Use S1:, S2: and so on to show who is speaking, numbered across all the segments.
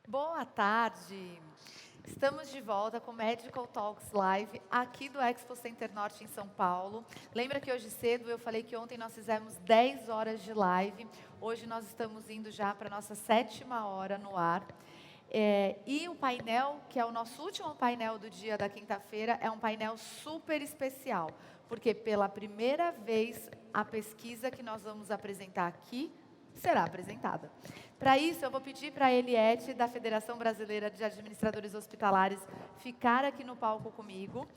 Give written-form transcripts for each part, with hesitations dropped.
S1: Boa tarde! Estamos de volta com o Medical Talks Live, aqui do Expo Center Norte em São Paulo. Lembra que hoje cedo eu falei que ontem nós fizemos 10 horas de live. Hoje nós estamos indo já para a nossa 7ª hora no ar. E o painel, que é o nosso último painel do dia da quinta-feira, é um painel super especial. Porque pela primeira vez a pesquisa que nós vamos apresentar aqui será apresentada. Para isso, eu vou pedir para a Eliette, da Federação Brasileira de Administradores Hospitalares, ficar aqui no palco comigo.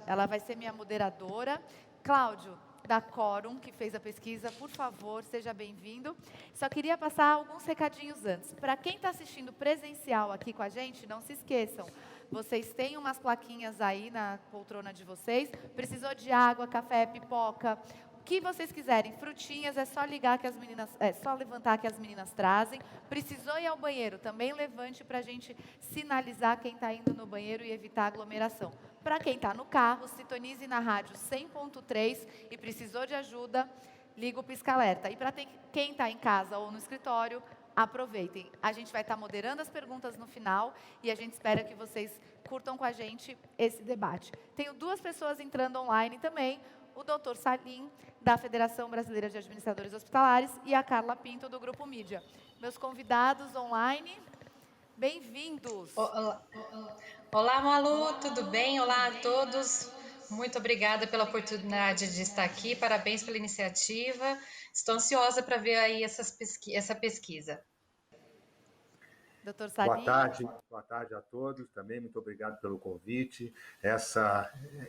S1: Ela vai ser minha moderadora. Cláudio, da Quorum, que fez a pesquisa, por favor, seja bem-vindo. Só queria passar alguns recadinhos antes. Para quem está assistindo presencial aqui com a gente, não se esqueçam, vocês têm umas plaquinhas aí na poltrona de vocês. Precisou de água, café, pipoca, o que vocês quiserem, frutinhas, é só ligar que as meninas, só levantar que as meninas trazem. Precisou ir ao banheiro, também levante para a gente sinalizar quem está indo no banheiro e evitar aglomeração. Para quem está no carro, sintonize na rádio 100.3 e precisou de ajuda, liga o pisca-alerta. E para quem está em casa ou no escritório, aproveitem. A gente vai estar moderando as perguntas no final e a gente espera que vocês curtam com a gente esse debate. Tenho 2 pessoas entrando online também, o Dr. Salim, da Federação Brasileira de Administradores Hospitalares, e a Carla Pinto, do Grupo Mídia. Meus convidados online, bem-vindos!
S2: Olá, Malu, tudo bem? Olá a todos. Muito obrigada pela oportunidade de estar aqui. Parabéns pela iniciativa. Estou ansiosa para ver aí essa pesquisa.
S1: Dr. Salim.
S3: Boa tarde a todos. Também muito obrigado pelo convite.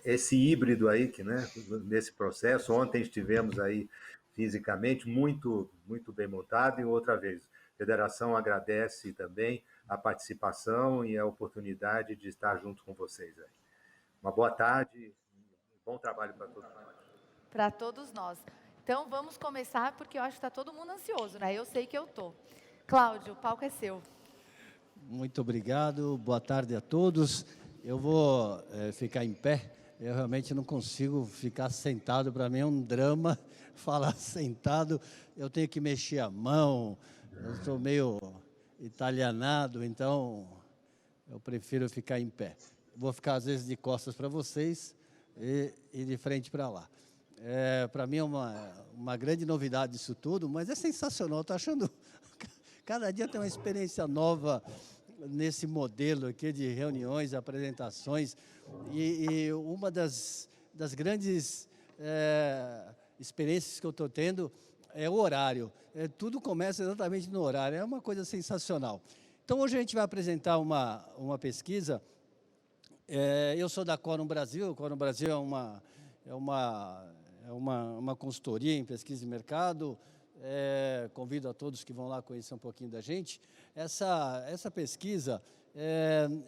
S3: Esse híbrido aí que, né, nesse processo. Ontem estivemos aí fisicamente muito bem montado e outra vez. A Federação agradece também a participação e a oportunidade de estar junto com vocês aí. Uma boa tarde, um bom trabalho para todos nós.
S1: Para todos nós. Então vamos começar porque eu acho que está todo mundo ansioso, né? Eu sei que eu tô. Cláudio, o palco é seu.
S4: Muito obrigado, boa tarde a todos. Eu vou ficar em pé, eu realmente não consigo ficar sentado, para mim é um drama falar sentado, eu tenho que mexer a mão, eu estou meio italianado, então eu prefiro ficar em pé. Vou ficar às vezes de costas para vocês e de frente para lá. Para mim é uma grande novidade isso tudo, mas é sensacional, estou achando... Cada dia tem uma experiência nova nesse modelo aqui de reuniões, apresentações, e uma das grandes experiências que eu estou tendo é o horário. Tudo começa exatamente no horário, é uma coisa sensacional. Então, hoje a gente vai apresentar uma pesquisa. Eu sou da Quorum Brasil. A Quorum Brasil é uma consultoria em pesquisa de mercado. Convido a todos que vão lá conhecer um pouquinho da gente. Essa pesquisa,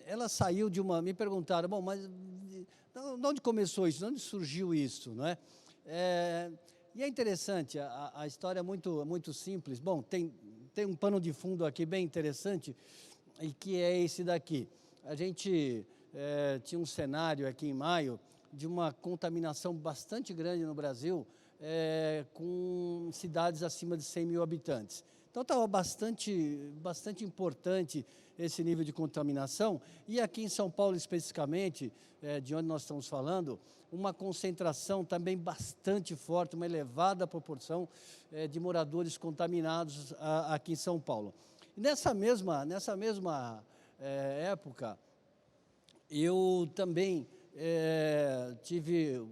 S4: ela saiu de uma... Me perguntaram, bom, mas de onde começou isso? De onde surgiu isso? Não é? E é interessante, a história é muito simples. Bom, tem um pano de fundo aqui bem interessante, e que é esse daqui. A gente tinha um cenário aqui em maio de uma contaminação bastante grande no Brasil, com cidades acima de 100 mil habitantes. Então estava bastante importante esse nível de contaminação, e aqui em São Paulo especificamente, de onde nós estamos falando, uma concentração também bastante forte, uma elevada proporção de moradores contaminados aqui em São Paulo. E nessa mesma época, eu também tive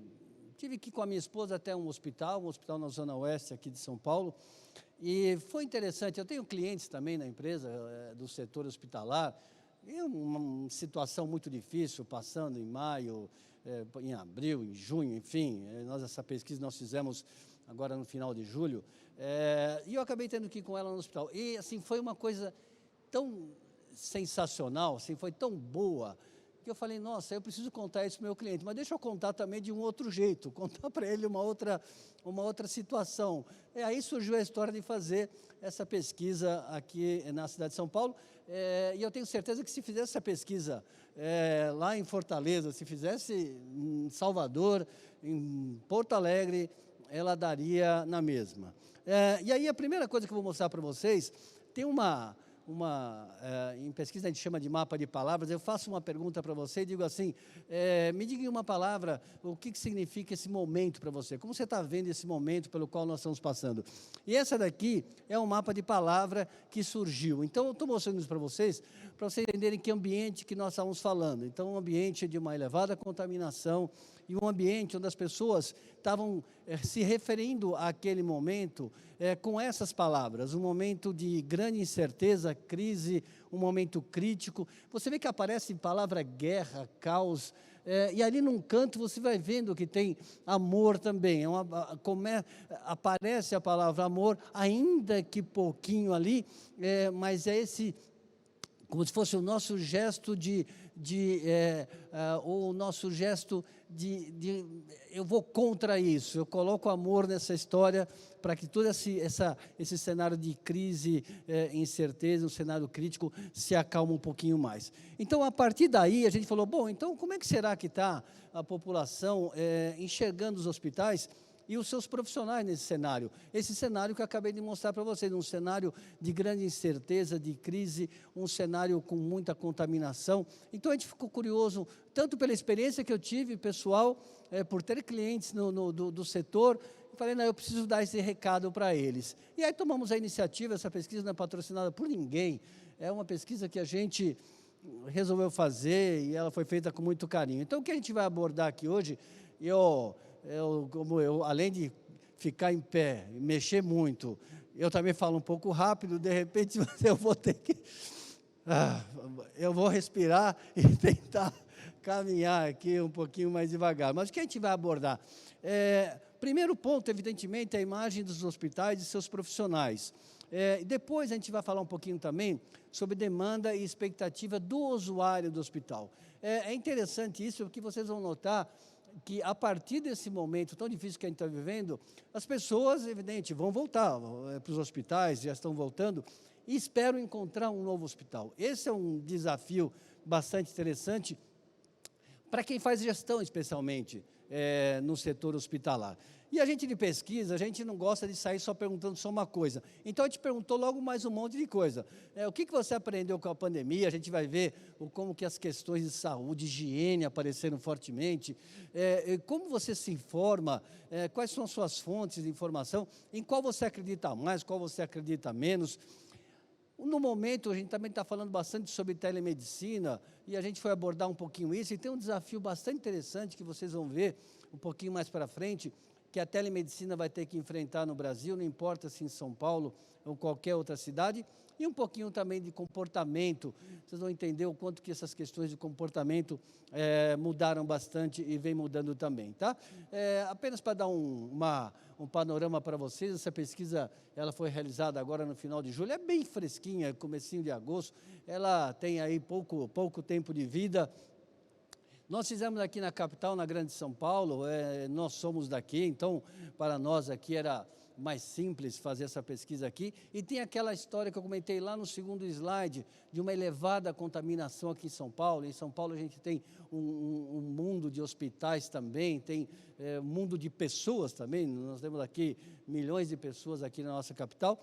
S4: que ir com a minha esposa até um hospital na Zona Oeste aqui de São Paulo, e foi interessante. Eu tenho clientes também na empresa do setor hospitalar, e uma situação muito difícil, passando em maio, em abril, em junho, enfim, essa pesquisa nós fizemos agora no final de julho, e eu acabei tendo que ir com ela no hospital. E assim, foi uma coisa tão sensacional, assim, foi tão boa, que eu falei, nossa, eu preciso contar isso para o meu cliente, mas deixa eu contar também de um outro jeito, contar para ele uma outra situação. E aí surgiu a história de fazer essa pesquisa aqui na cidade de São Paulo, e eu tenho certeza que se fizesse essa pesquisa lá em Fortaleza, se fizesse em Salvador, em Porto Alegre, ela daria na mesma. E aí a primeira coisa que eu vou mostrar para vocês, tem uma em pesquisa a gente chama de mapa de palavras, eu faço uma pergunta para você e digo assim, me diga em uma palavra o que significa esse momento para você, como você está vendo esse momento pelo qual nós estamos passando. E essa daqui é um mapa de palavra que surgiu. Então, eu estou mostrando isso para vocês entenderem que ambiente que nós estamos falando. Então, um ambiente de uma elevada contaminação e um ambiente onde as pessoas estavam se referindo àquele momento com essas palavras, um momento de grande incerteza, crise, um momento crítico. Você vê que aparece a palavra guerra, caos, e ali num canto você vai vendo que tem amor também, aparece a palavra amor, ainda que pouquinho ali, mas é esse, como se fosse o nosso gesto o nosso gesto eu vou contra isso, eu coloco amor nessa história para que todo esse cenário de crise, incerteza, um cenário crítico, se acalme um pouquinho mais. Então, a partir daí, a gente falou, bom, então como é que será que está a população enxergando os hospitais e os seus profissionais nesse cenário? Esse cenário que eu acabei de mostrar para vocês, um cenário de grande incerteza, de crise, um cenário com muita contaminação. Então, a gente ficou curioso, tanto pela experiência que eu tive, pessoal, por ter clientes do setor, eu falei, não, eu preciso dar esse recado para eles. E aí tomamos a iniciativa, essa pesquisa não é patrocinada por ninguém, é uma pesquisa que a gente resolveu fazer e ela foi feita com muito carinho. Então, o que a gente vai abordar aqui hoje, além de ficar em pé, mexer muito, eu também falo um pouco rápido, de repente eu vou ter que... eu vou respirar e tentar caminhar aqui um pouquinho mais devagar. Mas o que a gente vai abordar? Primeiro ponto, evidentemente, é a imagem dos hospitais e seus profissionais. Depois a gente vai falar um pouquinho também sobre demanda e expectativa do usuário do hospital. É interessante isso, porque vocês vão notar que a partir desse momento tão difícil que a gente está vivendo, as pessoas, evidente, vão voltar para os hospitais, já estão voltando, e esperam encontrar um novo hospital. Esse é um desafio bastante interessante para quem faz gestão, especialmente, no setor hospitalar. E a gente de pesquisa, a gente não gosta de sair só perguntando só uma coisa. Então, a gente perguntou logo mais um monte de coisa. O que você aprendeu com a pandemia? A gente vai ver como que as questões de saúde, higiene apareceram fortemente. Como você se informa? Quais são as suas fontes de informação? Em qual você acredita mais, qual você acredita menos? No momento, a gente também está falando bastante sobre telemedicina, e a gente foi abordar um pouquinho isso, e tem um desafio bastante interessante que vocês vão ver um pouquinho mais para frente, que a telemedicina vai ter que enfrentar no Brasil, não importa se em São Paulo ou qualquer outra cidade, e um pouquinho também de comportamento. Vocês vão entender o quanto que essas questões de comportamento mudaram bastante e vem mudando também, tá? Apenas para dar um panorama para vocês, essa pesquisa ela foi realizada agora no final de julho, é bem fresquinha, comecinho de agosto, ela tem aí pouco tempo de vida. Nós fizemos aqui na capital, na Grande São Paulo, nós somos daqui, então para nós aqui era mais simples fazer essa pesquisa aqui, e tem aquela história que eu comentei lá no segundo slide, de uma elevada contaminação aqui em São Paulo. Em São Paulo a gente tem um mundo de hospitais também, tem um mundo de pessoas também, nós temos aqui milhões de pessoas aqui na nossa capital.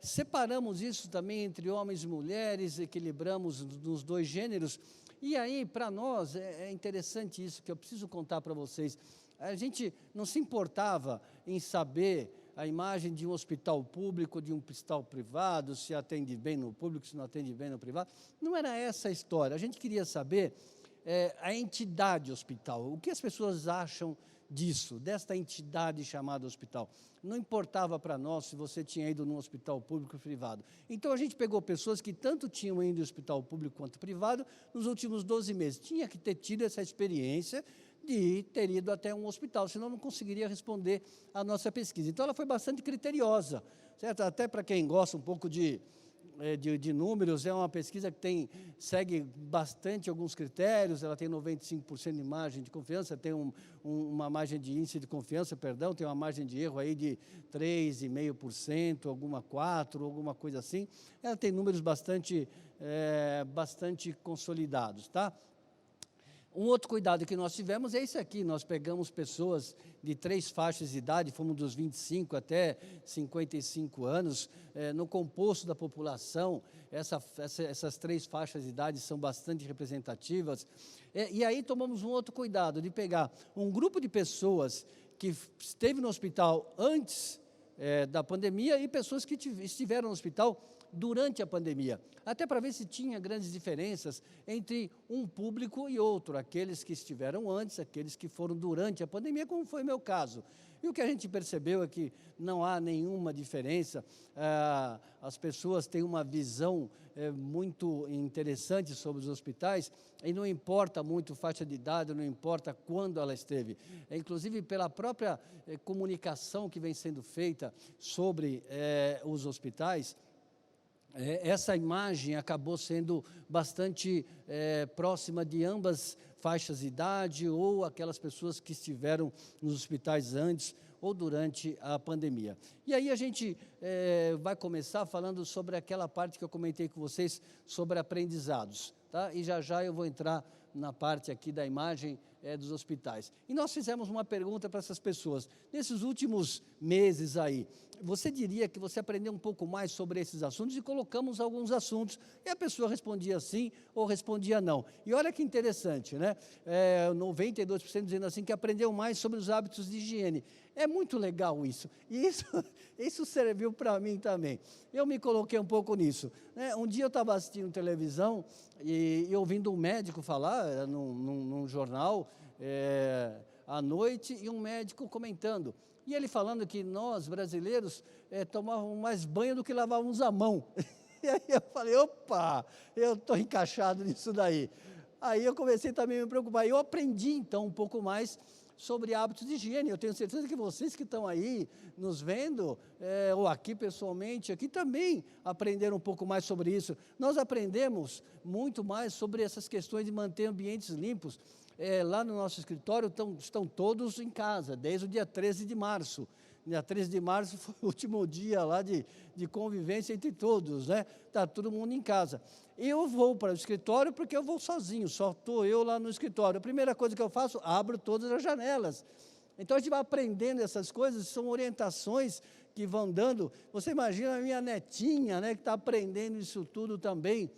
S4: Separamos isso também entre homens e mulheres, equilibramos nos dois gêneros, e aí para nós é interessante isso que eu preciso contar para vocês. A gente não se importava em saber a imagem de um hospital público, de um hospital privado, se atende bem no público, se não atende bem no privado. Não era essa a história. A gente queria saber a entidade hospital, o que as pessoas acham disso, desta entidade chamada hospital. Não importava para nós se você tinha ido num hospital público ou privado. Então, a gente pegou pessoas que tanto tinham ido no hospital público quanto privado nos últimos 12 meses. Tinha que ter tido essa experiência de ter ido até um hospital, senão não conseguiria responder à nossa pesquisa. Então, ela foi bastante criteriosa, certo? Até para quem gosta um pouco de números, é uma pesquisa que segue bastante alguns critérios, ela tem 95% de margem de confiança, tem uma margem de índice de confiança, perdão, tem uma margem de erro aí de 3,5%, 4%, alguma coisa assim. Ela tem números bastante consolidados, tá? Um outro cuidado que nós tivemos é esse aqui, nós pegamos pessoas de 3 faixas de idade, fomos dos 25 até 55 anos, no composto da população, essas 3 faixas de idade são bastante representativas, e aí tomamos um outro cuidado, de pegar um grupo de pessoas que esteve no hospital antes da pandemia e pessoas que estiveram no hospital durante a pandemia, até para ver se tinha grandes diferenças entre um público e outro, aqueles que estiveram antes, aqueles que foram durante a pandemia, como foi o meu caso. E o que a gente percebeu é que não há nenhuma diferença, as pessoas têm uma visão muito interessante sobre os hospitais, e não importa muito faixa de idade, não importa quando ela esteve. Inclusive, pela própria comunicação que vem sendo feita sobre os hospitais, essa imagem acabou sendo bastante próxima de ambas faixas de idade ou aquelas pessoas que estiveram nos hospitais antes ou durante a pandemia. E aí a gente vai começar falando sobre aquela parte que eu comentei com vocês sobre aprendizados, tá? E já eu vou entrar na parte aqui da imagem dos hospitais. E nós fizemos uma pergunta para essas pessoas. Nesses últimos meses aí, você diria que você aprendeu um pouco mais sobre esses assuntos? E colocamos alguns assuntos, e a pessoa respondia sim ou respondia não. E olha que interessante, né? 92% dizendo assim que aprendeu mais sobre os hábitos de higiene. É muito legal isso. E isso serviu para mim também. Eu me coloquei um pouco nisso, né? Um dia eu estava assistindo televisão e ouvindo um médico falar num jornal à noite, e um médico comentando. E ele falando que nós, brasileiros, tomávamos mais banho do que lavávamos a mão. E aí eu falei, opa, eu estou encaixado nisso daí. Aí eu comecei também a me preocupar. Eu aprendi, então, um pouco mais sobre hábitos de higiene. Eu tenho certeza que vocês que estão aí nos vendo, ou aqui pessoalmente, aqui também aprenderam um pouco mais sobre isso. Nós aprendemos muito mais sobre essas questões de manter ambientes limpos. Lá no nosso escritório estão todos em casa, desde o dia 13 de março. Dia 13 de março foi o último dia lá de convivência entre todos, né? Está todo mundo em casa. Eu vou para o escritório porque eu vou sozinho, só estou eu lá no escritório. A primeira coisa que eu faço, abro todas as janelas. Então a gente vai aprendendo essas coisas, são orientações que vão dando. Você imagina a minha netinha, né, que está aprendendo isso tudo também.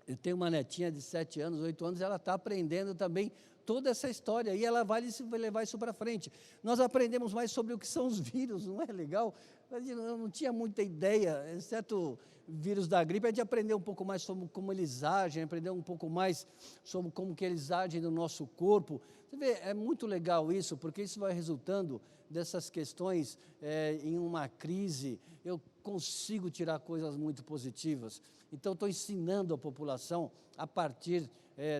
S4: Eu tenho uma netinha de 7 anos, 8 anos, ela está aprendendo também toda essa história, e ela vai levar isso para frente. Nós aprendemos mais sobre o que são os vírus, não é legal? Eu não tinha muita ideia, exceto vírus da gripe, a gente aprendeu um pouco mais sobre como eles agem, aprendeu um pouco mais sobre como que eles agem no nosso corpo. Você vê, é muito legal isso, porque isso vai resultando dessas questões em uma crise. Eu consigo tirar coisas muito positivas. Então, estou ensinando a população a partir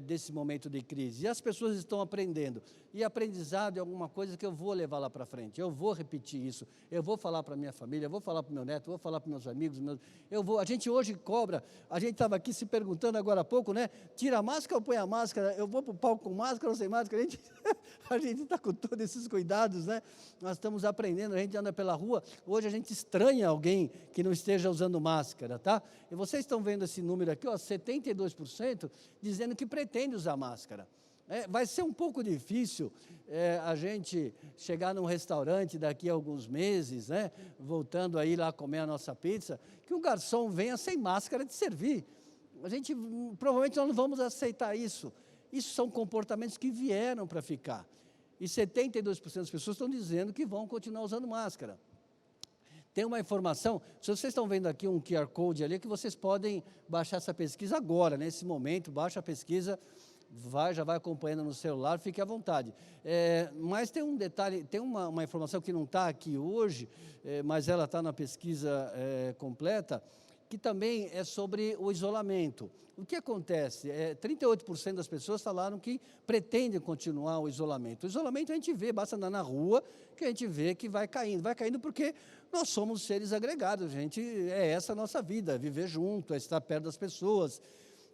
S4: desse momento de crise. E as pessoas estão aprendendo. E aprendizado é alguma coisa que eu vou levar lá para frente. Eu vou repetir isso. Eu vou falar para a minha família, eu vou falar para o meu neto, eu vou falar para meus amigos. A gente hoje cobra, a gente estava aqui se perguntando agora há pouco, né? Tira a máscara ou põe a máscara? Eu vou para o palco com máscara ou sem máscara? A gente está com todos esses cuidados, né? Nós estamos aprendendo, a gente anda pela rua, hoje a gente estranha alguém que não esteja usando máscara, tá? E vocês estão vendo esse número aqui, ó, 72% dizendo que pretende usar máscara. Vai ser um pouco difícil a gente chegar num restaurante daqui a alguns meses, né, voltando aí lá comer a nossa pizza, que o garçom venha sem máscara de servir. Provavelmente nós não vamos aceitar isso. Isso são comportamentos que vieram para ficar. E 72% das pessoas estão dizendo que vão continuar usando máscara. Tem uma informação, se vocês estão vendo aqui um QR Code ali, que vocês podem baixar essa pesquisa agora, nesse momento, baixa a pesquisa, já vai acompanhando no celular, fique à vontade. Mas tem um detalhe, tem uma informação que não está aqui hoje, mas ela está na pesquisa completa, que também é sobre o isolamento. O que acontece? 38% das pessoas falaram que pretendem continuar o isolamento. O isolamento a gente vê, basta andar na rua, que a gente vê que vai caindo. Vai caindo porque nós somos seres agregados, essa a nossa vida, viver junto, estar perto das pessoas.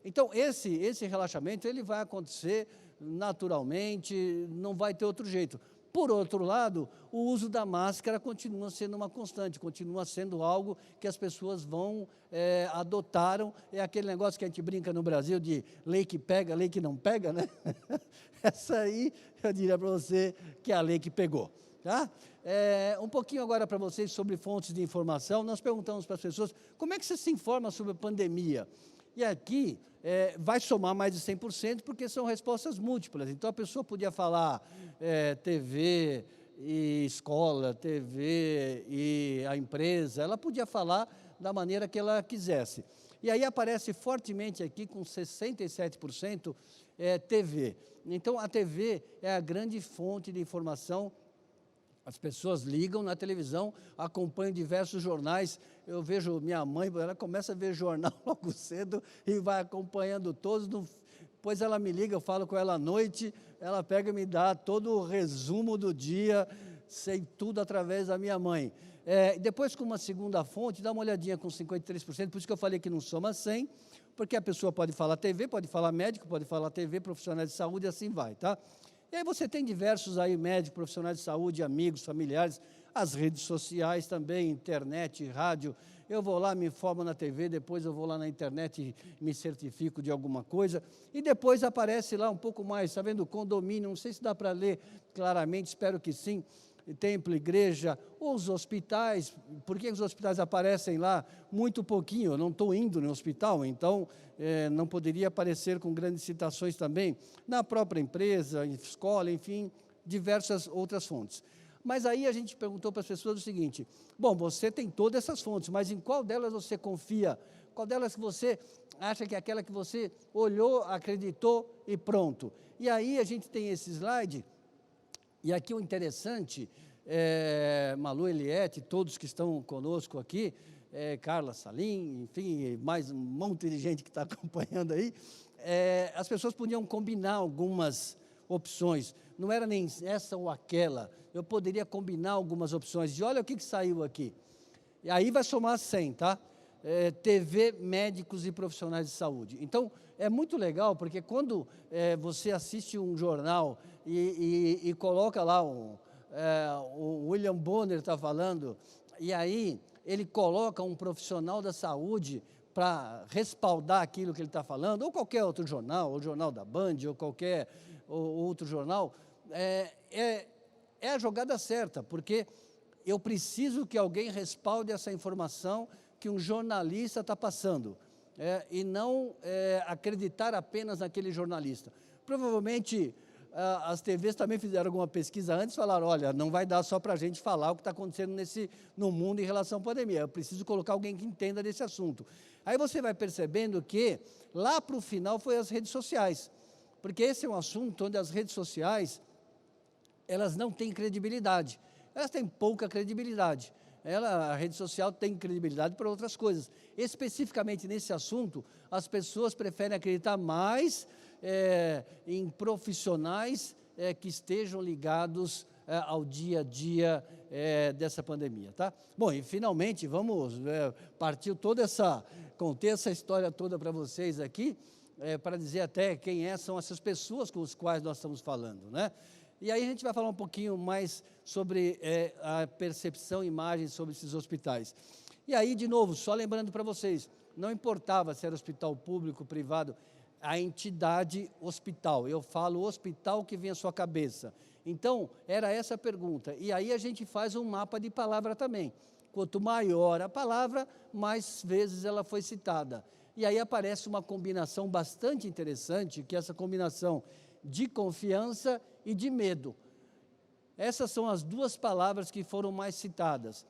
S4: Então, esse relaxamento ele vai acontecer naturalmente, não vai ter outro jeito. Por outro lado, o uso da máscara continua sendo uma constante, continua sendo algo que as pessoas adotaram. É aquele negócio que a gente brinca no Brasil de lei que pega, lei que não pega, né? Essa aí, eu diria para você que é a lei que pegou. Tá? Um pouquinho agora para vocês sobre fontes de informação. Nós perguntamos para as pessoas, como é que você se informa sobre a pandemia? E aqui vai somar mais de 100%, porque são respostas múltiplas. Então, a pessoa podia falar TV e escola, TV e a empresa, ela podia falar da maneira que ela quisesse. E aí aparece fortemente aqui, com 67%, TV. Então, a TV é a grande fonte de informação. As pessoas ligam na televisão, acompanham diversos jornais. Eu vejo minha mãe, ela começa a ver jornal logo cedo e vai acompanhando todos. Depois ela me liga, eu falo com ela à noite, ela pega e me dá todo o resumo do dia, sei tudo através da minha mãe. Depois, com uma segunda fonte, dá uma olhadinha com 53%, por isso que eu falei que não soma 100, porque a pessoa pode falar TV, pode falar médico, pode falar TV, profissionais de saúde, e assim vai, tá? E aí você tem diversos aí médicos, profissionais de saúde, amigos, familiares, as redes sociais também, internet, rádio. Eu vou lá, me informo na TV, depois eu vou lá na internet e me certifico de alguma coisa. E depois aparece lá um pouco mais, está vendo, condomínio, não sei se dá para ler claramente, espero que sim, templo, igreja, os hospitais. Por que os hospitais aparecem lá? Muito pouquinho, eu não estou indo no hospital, então não poderia aparecer com grandes citações também, na própria empresa, escola, enfim, diversas outras fontes. Mas aí a gente perguntou para as pessoas o seguinte, bom, você tem todas essas fontes, mas em qual delas você confia? Qual delas que você acha que é aquela que você olhou, acreditou e pronto? E aí a gente tem esse slide. E aqui o interessante, Malu, Eliette, todos que estão conosco aqui, Carla Salim, enfim, mais um monte de gente que está acompanhando aí, as pessoas podiam combinar algumas opções, não era nem essa ou aquela, eu poderia combinar algumas opções, de olha o que saiu aqui, e aí vai somar 100, tá? TV, médicos e profissionais de saúde. Então, é muito legal, porque quando você assiste um jornal e coloca lá, o William Bonner está falando, e aí ele coloca um profissional da saúde para respaldar aquilo que ele está falando, ou qualquer outro jornal, ou o Jornal da Band, ou qualquer outro jornal, é a jogada certa, porque eu preciso que alguém respalde essa informação que um jornalista está passando, e não acreditar apenas naquele jornalista. Provavelmente as TVs também fizeram alguma pesquisa antes, falaram, olha, não vai dar só para a gente falar o que está acontecendo no mundo em relação à pandemia, eu preciso colocar alguém que entenda desse assunto. Aí você vai percebendo que, lá para o final, foi as redes sociais, porque esse é um assunto onde as redes sociais, elas não têm credibilidade, elas têm pouca credibilidade. A rede social tem credibilidade para outras coisas. Especificamente nesse assunto, as pessoas preferem acreditar mais em profissionais que estejam ligados ao dia a dia dessa pandemia, tá? Bom, e finalmente vamos partir contei essa história toda para vocês aqui, para dizer até quem são essas pessoas com as quais nós estamos falando, né? E aí a gente vai falar um pouquinho mais sobre a percepção e imagem sobre esses hospitais. E aí, de novo, só lembrando para vocês, não importava se era hospital público, privado, a entidade hospital. Eu falo hospital que vem à sua cabeça. Então, era essa a pergunta. E aí a gente faz um mapa de palavra também. Quanto maior a palavra, mais vezes ela foi citada. E aí aparece uma combinação bastante interessante, que é essa combinação de confiança e de medo. Essas são as duas palavras que foram mais citadas.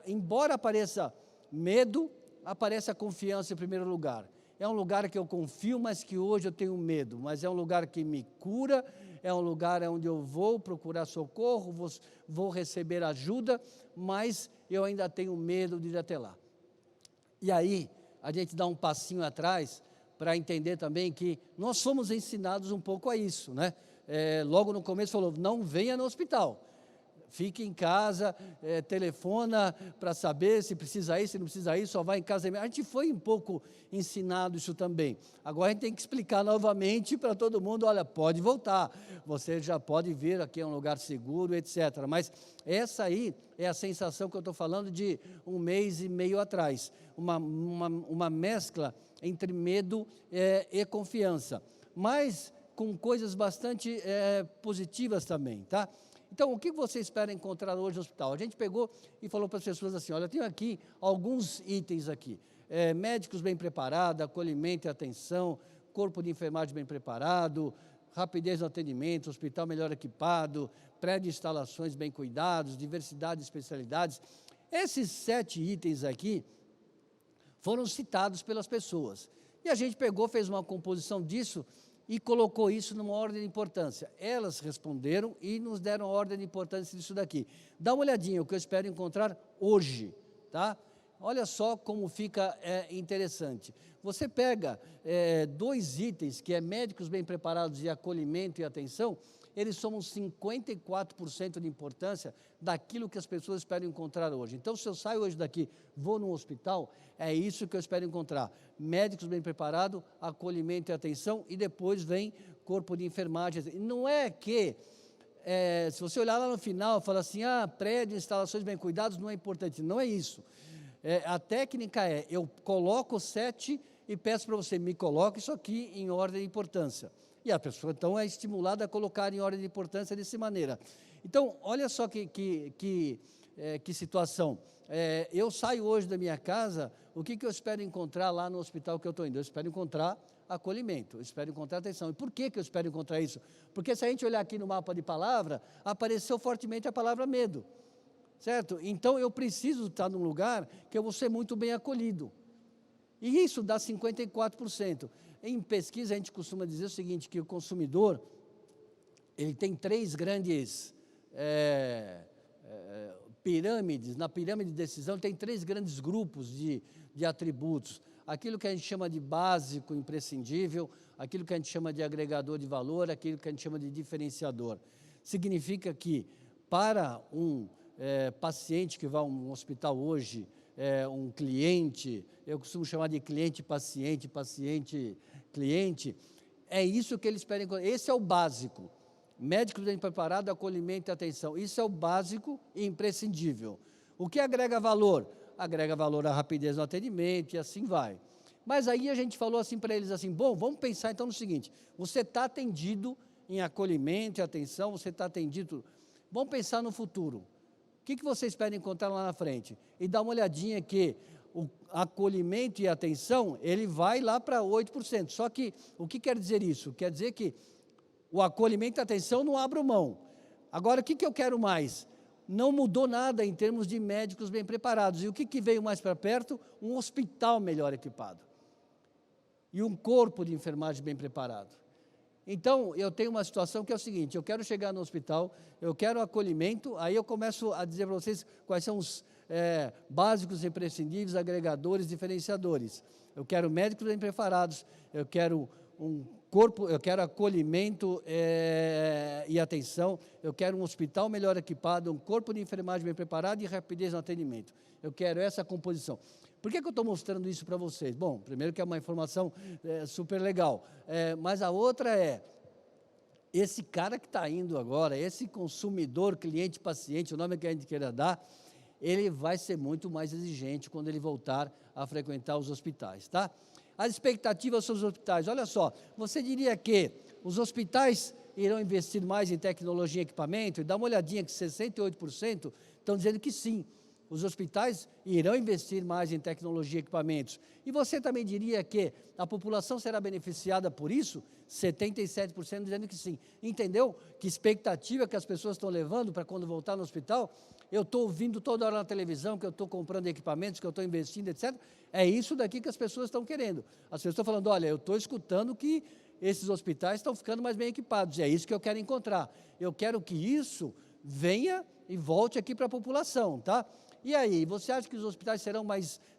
S4: Embora apareça medo, aparece a confiança em primeiro lugar. É um lugar que eu confio, mas que hoje eu tenho medo. Mas é um lugar que me cura, é um lugar onde eu vou procurar socorro, vou receber ajuda, mas eu ainda tenho medo de ir até lá. E aí, a gente dá um passinho atrás para entender também que nós fomos ensinados um pouco a isso, né? Logo no começo falou, não venha no hospital. fique em casa, telefona para saber se precisa ir, se não precisa ir, só vai em casa. A gente foi um pouco ensinado isso também. Agora a gente tem que explicar novamente para todo mundo, olha, pode voltar, você já pode vir, aqui é um lugar seguro, etc. Mas essa aí é a sensação que eu estou falando de 1 mês e meio atrás, uma mescla entre medo e confiança, mas com coisas bastante positivas também, tá? Então, o que você espera encontrar hoje no hospital? A gente pegou e falou para as pessoas assim, olha, eu tenho aqui alguns itens aqui, médicos bem preparados, acolhimento e atenção, corpo de enfermagem bem preparado, rapidez no atendimento, hospital melhor equipado, prédio de instalações bem cuidados, diversidade de especialidades. Esses 7 itens aqui foram citados pelas pessoas. E a gente pegou, fez uma composição disso e colocou isso numa ordem de importância. Elas responderam e nos deram a ordem de importância disso daqui. Dá uma olhadinha, o que eu espero encontrar hoje, tá? Olha só como fica interessante. Você pega 2 itens, que é médicos bem preparados e acolhimento e atenção, eles somam 54% de importância daquilo que as pessoas esperam encontrar hoje. Então, se eu saio hoje daqui, vou num hospital, é isso que eu espero encontrar. Médicos bem preparados, acolhimento e atenção, e depois vem corpo de enfermagem. Não é que, se você olhar lá no final, fala assim, prédio, instalações bem cuidados, não é importante. Não é isso. A técnica eu coloco 7 e peço para você, me coloque isso aqui em ordem de importância. E a pessoa, então, é estimulada a colocar em ordem de importância dessa maneira. Então, olha só que situação. Eu saio hoje da minha casa, o que eu espero encontrar lá no hospital que eu estou indo? Eu espero encontrar acolhimento, eu espero encontrar atenção. E por que eu espero encontrar isso? Porque se a gente olhar aqui no mapa de palavra, apareceu fortemente a palavra medo, certo? Então, eu preciso estar num lugar que eu vou ser muito bem acolhido. E isso dá 54%. Em pesquisa, a gente costuma dizer o seguinte, que o consumidor, ele tem 3 grandes pirâmides. Na pirâmide de decisão, tem 3 grandes grupos de atributos. Aquilo que a gente chama de básico, imprescindível, aquilo que a gente chama de agregador de valor, aquilo que a gente chama de diferenciador. Significa que, para um paciente que vai a um hospital hoje, um cliente, eu costumo chamar de cliente-paciente, paciente-cliente, é isso que eles esperam. Esse é o básico. Médico bem preparado, acolhimento e atenção. Isso é o básico e imprescindível. O que agrega valor? Agrega valor à rapidez no atendimento e assim vai. Mas aí a gente falou assim para eles assim, bom, vamos pensar então no seguinte, você está atendido em acolhimento e atenção, você está atendido, vamos pensar no futuro. O que você espera encontrar lá na frente? E dá uma olhadinha que o acolhimento e atenção, ele vai lá para 8%. Só que, o que quer dizer isso? Quer dizer que o acolhimento e atenção não abro mão. Agora, o que eu quero mais? Não mudou nada em termos de médicos bem preparados. E o que veio mais para perto? Um hospital melhor equipado. E um corpo de enfermagem bem preparado. Então, eu tenho uma situação que é o seguinte, eu quero chegar no hospital, eu quero acolhimento, aí eu começo a dizer para vocês quais são os básicos, imprescindíveis, agregadores, diferenciadores. Eu quero médicos bem preparados, eu quero um corpo, eu quero acolhimento e atenção, eu quero um hospital melhor equipado, um corpo de enfermagem bem preparado e rapidez no atendimento. Eu quero essa composição. Por que eu estou mostrando isso para vocês? Bom, primeiro que é uma informação super legal, mas a outra esse cara que está indo agora, esse consumidor, cliente, paciente, o nome que a gente queira dar, ele vai ser muito mais exigente quando ele voltar a frequentar os hospitais, tá? As expectativas sobre os hospitais, olha só, você diria que os hospitais irão investir mais em tecnologia e equipamento? E dá uma olhadinha que 68% estão dizendo que sim. Os hospitais irão investir mais em tecnologia e equipamentos. E você também diria que a população será beneficiada por isso? 77% dizendo que sim. Entendeu? Que expectativa que as pessoas estão levando para quando voltar no hospital? Eu estou ouvindo toda hora na televisão que eu estou comprando equipamentos, que eu estou investindo, etc. É isso daqui que as pessoas estão querendo. As pessoas estão falando, olha, eu estou escutando que esses hospitais estão ficando mais bem equipados. E é isso que eu quero encontrar. Eu quero que isso venha e volte aqui para a população, tá? E aí, você acha que os hospitais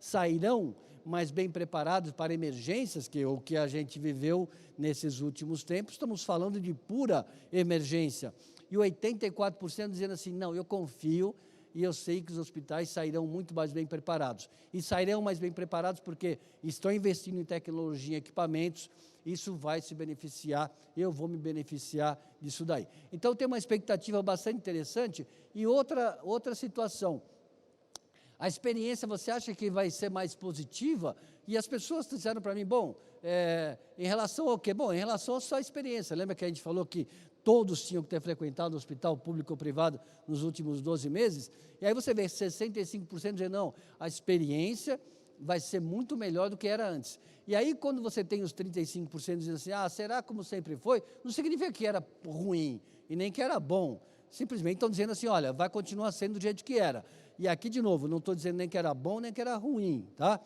S4: sairão mais bem preparados para emergências, que é o que a gente viveu nesses últimos tempos? Estamos falando de pura emergência. E 84% dizendo assim, não, eu confio e eu sei que os hospitais sairão muito mais bem preparados. E sairão mais bem preparados porque estão investindo em tecnologia e equipamentos, isso vai se beneficiar, eu vou me beneficiar disso daí. Então, tem uma expectativa bastante interessante. E outra situação, a experiência, você acha que vai ser mais positiva? E as pessoas disseram para mim, bom, em relação ao quê? Bom, em relação à sua experiência. Lembra que a gente falou que todos tinham que ter frequentado o hospital público ou privado nos últimos 12 meses? E aí você vê 65% dizendo, não, a experiência vai ser muito melhor do que era antes. E aí, quando você tem os 35% dizendo assim, será como sempre foi? Não significa que era ruim e nem que era bom. Simplesmente estão dizendo assim, olha, vai continuar sendo do jeito que era. E aqui, de novo, não estou dizendo nem que era bom, nem que era ruim, tá?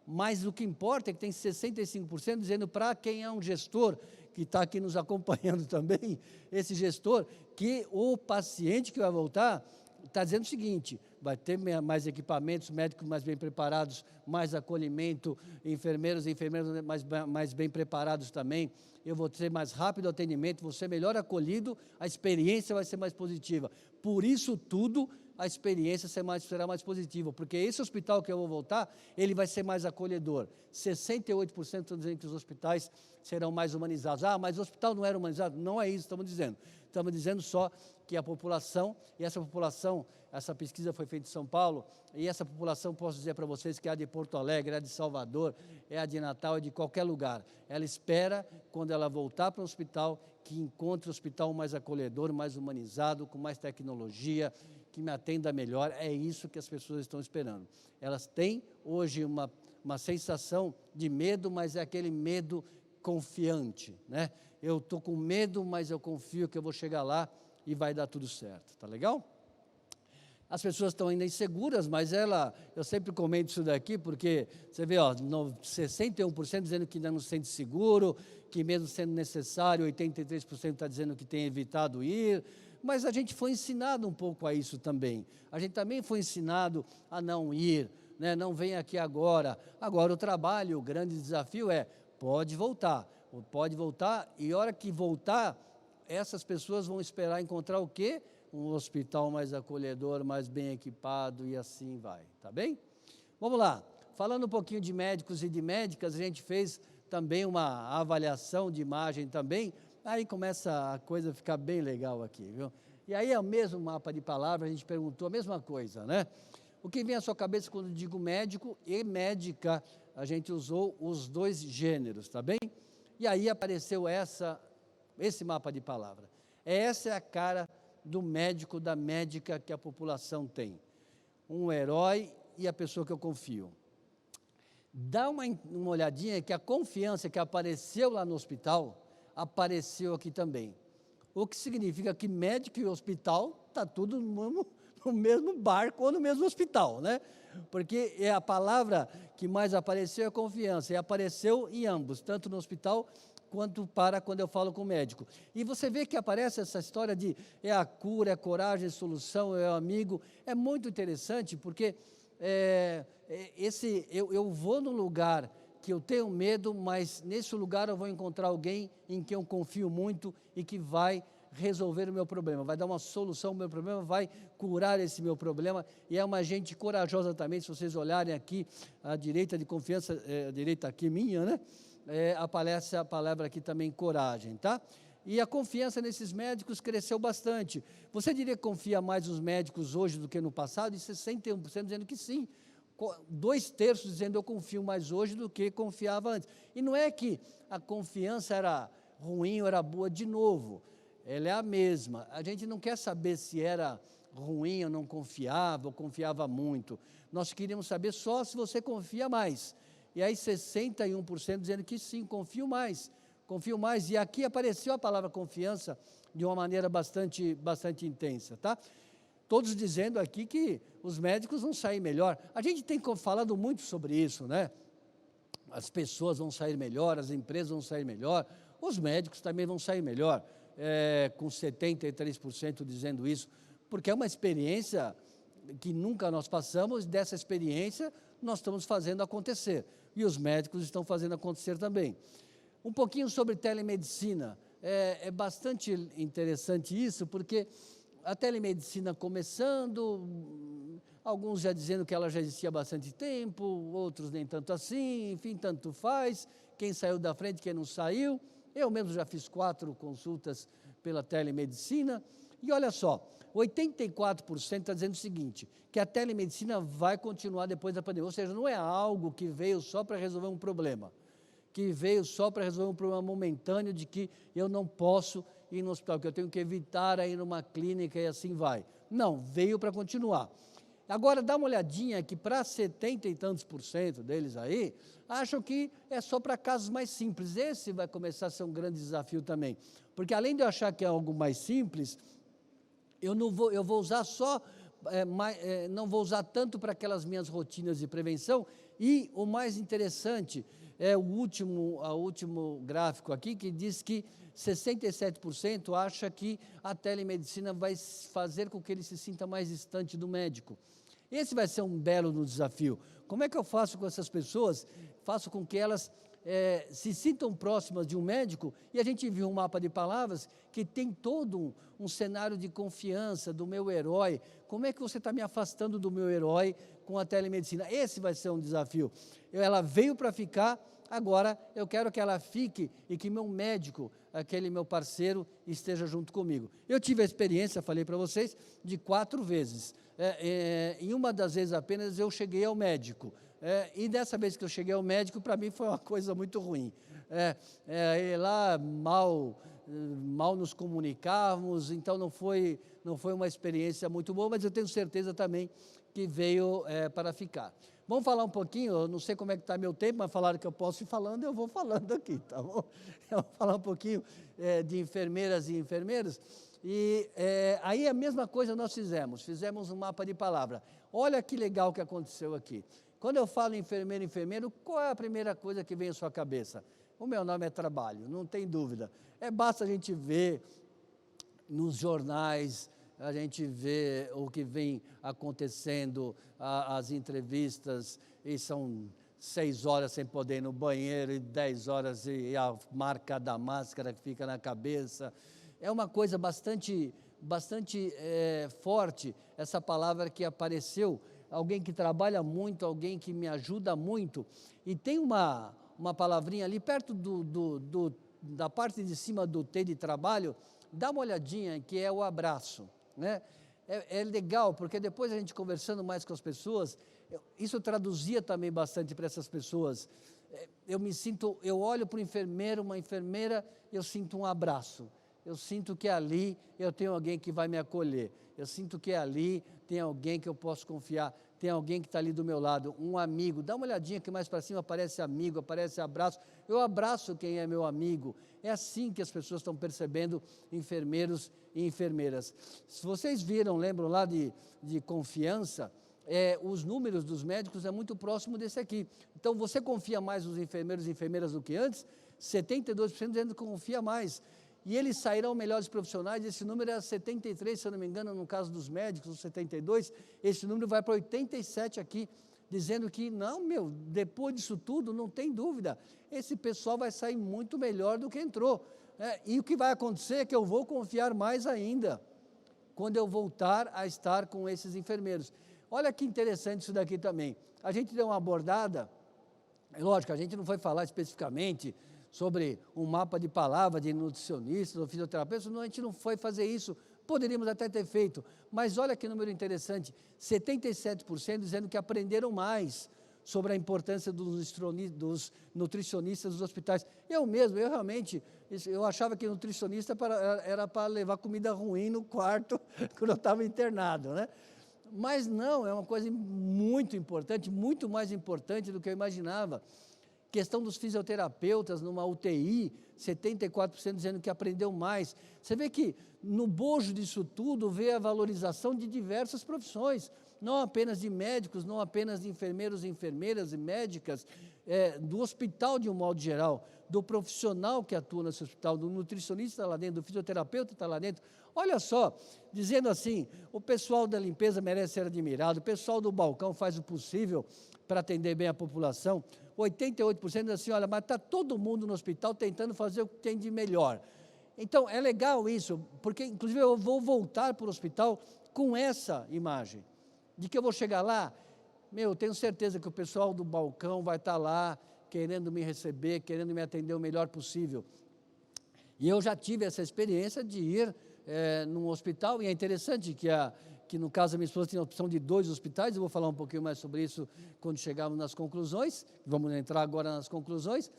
S4: Mas o que importa é que tem 65% dizendo para quem é um gestor, que está aqui nos acompanhando também, esse gestor, que o paciente que vai voltar está dizendo o seguinte, vai ter mais equipamentos, médicos mais bem preparados, mais acolhimento, enfermeiros e enfermeiras mais bem preparados também, eu vou ter mais rápido atendimento, vou ser melhor acolhido, a experiência vai ser mais positiva. Por isso tudo, a experiência será mais positiva, porque esse hospital que eu vou voltar, ele vai ser mais acolhedor. 68% estão dizendo que os hospitais serão mais humanizados. Mas o hospital não era humanizado? Não é isso que estamos dizendo. Estamos dizendo só que a população, e essa população, essa pesquisa foi feita em São Paulo, e essa população, posso dizer para vocês que é a de Porto Alegre, é a de Salvador, é a de Natal, é de qualquer lugar. Ela espera, quando ela voltar para o hospital, que encontre o hospital mais acolhedor, mais humanizado, com mais tecnologia, que me atenda melhor. É isso que as pessoas estão esperando. Elas têm hoje uma sensação de medo, mas é aquele medo confiante, né? Eu estou com medo, mas eu confio que eu vou chegar lá e vai dar tudo certo, tá legal? As pessoas estão ainda inseguras, mas eu sempre comento isso daqui, porque você vê, 61% dizendo que ainda não se sente seguro, que mesmo sendo necessário, 83% está dizendo que tem evitado ir, mas a gente foi ensinado um pouco a isso também. A gente também foi ensinado a não ir, né? Não vem aqui agora. Agora o trabalho, o grande desafio pode voltar, e a hora que voltar, essas pessoas vão esperar encontrar o quê? Um hospital mais acolhedor, mais bem equipado e assim vai, tá bem? Vamos lá, falando um pouquinho de médicos e de médicas, a gente fez também uma avaliação de imagem também, aí começa a coisa a ficar bem legal aqui, viu? E aí é o mesmo mapa de palavras, a gente perguntou a mesma coisa, né? O que vem à sua cabeça quando digo médico e médica, a gente usou os dois gêneros, tá bem? E aí apareceu esse mapa de palavra. Essa é a cara do médico, da médica que a população tem. Um herói e a pessoa que eu confio. Dá uma olhadinha que a confiança que apareceu lá no hospital, apareceu aqui também. O que significa que médico e hospital está tudo no mesmo barco ou no mesmo hospital, né? Porque a palavra que mais apareceu é confiança, e apareceu em ambos, tanto no hospital quanto quando eu falo com o médico. E você vê que aparece essa história de a cura, é a coragem, a solução, é o amigo. É muito interessante, porque eu vou num lugar que eu tenho medo, mas nesse lugar eu vou encontrar alguém em quem eu confio muito e que vai resolver o meu problema, vai dar uma solução ao meu problema, vai curar esse meu problema, e é uma gente corajosa também. Se vocês olharem aqui, a direita de confiança, a direita aqui minha, né? Aparece a palavra aqui também, coragem, tá? E a confiança nesses médicos cresceu bastante. Você diria que confia mais nos médicos hoje do que no passado? E 61% dizendo que sim. 2/3 dizendo eu confio mais hoje do que confiava antes. E não é que a confiança era ruim ou era boa, de novo. Ela é a mesma. A gente não quer saber se era ruim ou não confiava, ou confiava muito. Nós queríamos saber só se você confia mais. E aí 61% dizendo que sim, confio mais. Confio mais. E aqui apareceu a palavra confiança de uma maneira bastante intensa, tá? Todos dizendo aqui que os médicos vão sair melhor. A gente tem falado muito sobre isso, né? As pessoas vão sair melhor, as empresas vão sair melhor, os médicos também vão sair melhor. Com 73% dizendo isso, porque é uma experiência que nunca nós passamos, dessa experiência nós estamos fazendo acontecer, e os médicos estão fazendo acontecer também. Um pouquinho sobre telemedicina. É bastante interessante isso, porque a telemedicina começando, alguns já dizendo que ela já existia há bastante tempo, outros nem tanto assim, enfim, tanto faz, quem saiu da frente, quem não saiu. Eu mesmo já fiz 4 consultas pela telemedicina, e olha só, 84% está dizendo o seguinte, que a telemedicina vai continuar depois da pandemia, ou seja, não é algo que veio só para resolver um problema, que veio só para resolver um problema momentâneo de que eu não posso ir no hospital, que eu tenho que evitar ir numa clínica e assim vai. Não, veio para continuar. Agora, dá uma olhadinha que para 70 e tantos % deles aí, acham que é só para casos mais simples. Esse vai começar a ser um grande desafio também, porque além de eu achar que é algo mais simples, eu vou usar só, não vou usar tanto para aquelas minhas rotinas de prevenção, e o mais interessante é o último gráfico aqui, que diz que 67% acha que a telemedicina vai fazer com que ele se sinta mais distante do médico. Esse vai ser um belo desafio. Como é que eu faço com essas pessoas? Faço com que elas se sintam próximas de um médico, e a gente viu um mapa de palavras que tem todo um cenário de confiança do meu herói. Como é que você está me afastando do meu herói com a telemedicina? Esse vai ser um desafio. Ela veio para ficar, agora eu quero que ela fique e que meu médico, aquele meu parceiro, esteja junto comigo. Eu tive a experiência, falei para vocês, de 4 vezes. Em uma das vezes apenas eu cheguei ao médico. E dessa vez que eu cheguei ao médico, para mim foi uma coisa muito ruim. Lá mal nos comunicávamos, então não foi uma experiência muito boa, mas eu tenho certeza também que veio para ficar. Vamos falar um pouquinho, eu não sei como é que está meu tempo, mas falaram que eu posso ir falando, eu vou falando aqui, tá bom? Eu vou falar um pouquinho de enfermeiras e enfermeiros. E aí a mesma coisa nós fizemos um mapa de palavra. Olha que legal que aconteceu aqui. Quando eu falo enfermeiro, enfermeiro, qual é a primeira coisa que vem à sua cabeça? O meu nome é trabalho, não tem dúvida. Basta a gente ver nos jornais, a gente vê o que vem acontecendo, as entrevistas, e são 6 horas sem poder ir no banheiro, e 10 horas e a marca da máscara que fica na cabeça. É uma coisa bastante forte, essa palavra que apareceu, alguém que trabalha muito, alguém que me ajuda muito, e tem uma palavrinha ali perto da parte de cima do T de trabalho, dá uma olhadinha, que é o abraço, né? É legal, porque depois a gente conversando mais com as pessoas, isso traduzia também bastante para essas pessoas. Eu olho para o enfermeiro, uma enfermeira, eu sinto um abraço. Eu sinto que ali eu tenho alguém que vai me acolher. Eu sinto que ali tem alguém que eu posso confiar, tem alguém que está ali do meu lado, um amigo. Dá uma olhadinha que mais para cima aparece amigo, aparece abraço. Eu abraço quem é meu amigo. É assim que as pessoas estão percebendo enfermeiros e enfermeiras. Se vocês lembram lá de confiança, os números dos médicos é muito próximo desse aqui. Então, você confia mais nos enfermeiros e enfermeiras do que antes? 72% dizendo que confia mais. E eles sairão melhores profissionais, esse número era 73, se eu não me engano, no caso dos médicos, 72, esse número vai para 87 aqui, dizendo que, não, depois disso tudo, não tem dúvida, esse pessoal vai sair muito melhor do que entrou. E o que vai acontecer é que eu vou confiar mais ainda, quando eu voltar a estar com esses enfermeiros. Olha que interessante isso daqui também. A gente deu uma abordada, lógico, a gente não foi falar especificamente sobre um mapa de palavras de nutricionistas ou fisioterapeutas, não, a gente não foi fazer isso, poderíamos até ter feito, mas olha que número interessante, 77% dizendo que aprenderam mais sobre a importância dos nutricionistas dos hospitais. Eu realmente, eu achava que nutricionista era para levar comida ruim no quarto quando eu estava internado, né? Mas não, é uma coisa muito importante, muito mais importante do que eu imaginava. Questão dos fisioterapeutas numa UTI, 74% dizendo que aprendeu mais. Você vê que no bojo disso tudo vê a valorização de diversas profissões, não apenas de médicos, não apenas de enfermeiros e enfermeiras e médicas, do hospital de um modo geral, do profissional que atua nesse hospital, do nutricionista lá dentro, do fisioterapeuta está lá dentro. Olha só, dizendo assim, o pessoal da limpeza merece ser admirado, o pessoal do balcão faz o possível para atender bem a população. 88% diz assim, olha, mas está todo mundo no hospital tentando fazer o que tem de melhor. Então, é legal isso, porque, inclusive, eu vou voltar para o hospital com essa imagem, de que eu vou chegar lá, tenho certeza que o pessoal do balcão vai estar lá, querendo me receber, querendo me atender o melhor possível. E eu já tive essa experiência de ir num hospital, e é interessante que no caso da minha esposa tinha a opção de 2 hospitais, eu vou falar um pouquinho mais sobre isso quando chegarmos nas conclusões, vamos entrar agora nas conclusões,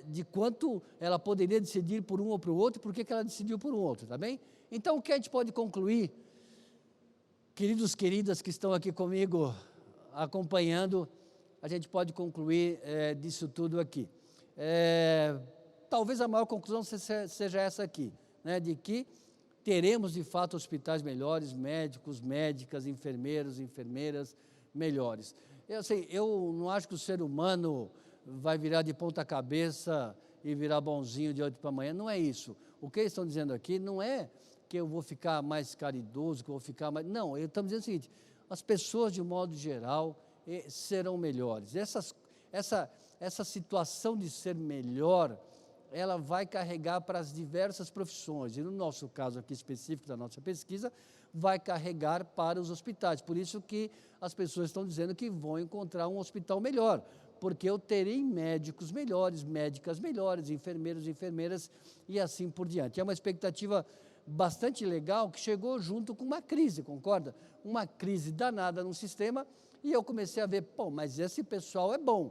S4: de quanto ela poderia decidir por um ou para o outro, por que ela decidiu por um outro, tá bem? Então, o que a gente pode concluir, queridos, queridas que estão aqui comigo acompanhando, a gente pode concluir disso tudo aqui. Talvez a maior conclusão seja essa aqui, né, de que teremos de fato hospitais melhores, médicos, médicas, enfermeiros, enfermeiras melhores. Eu não acho que o ser humano vai virar de ponta cabeça e virar bonzinho de 8 para amanhã, não é isso. O que eles estão dizendo aqui não é que eu vou ficar mais caridoso, que eu vou ficar mais... Não, estamos dizendo o seguinte, as pessoas de modo geral serão melhores. Essa situação de ser melhor, ela vai carregar para as diversas profissões, e no nosso caso aqui específico da nossa pesquisa, vai carregar para os hospitais. Por isso que as pessoas estão dizendo que vão encontrar um hospital melhor, porque eu terei médicos melhores, médicas melhores, enfermeiros, enfermeiras e assim por diante. É uma expectativa bastante legal que chegou junto com uma crise, concorda? Uma crise danada no sistema, e eu comecei a ver, mas esse pessoal é bom.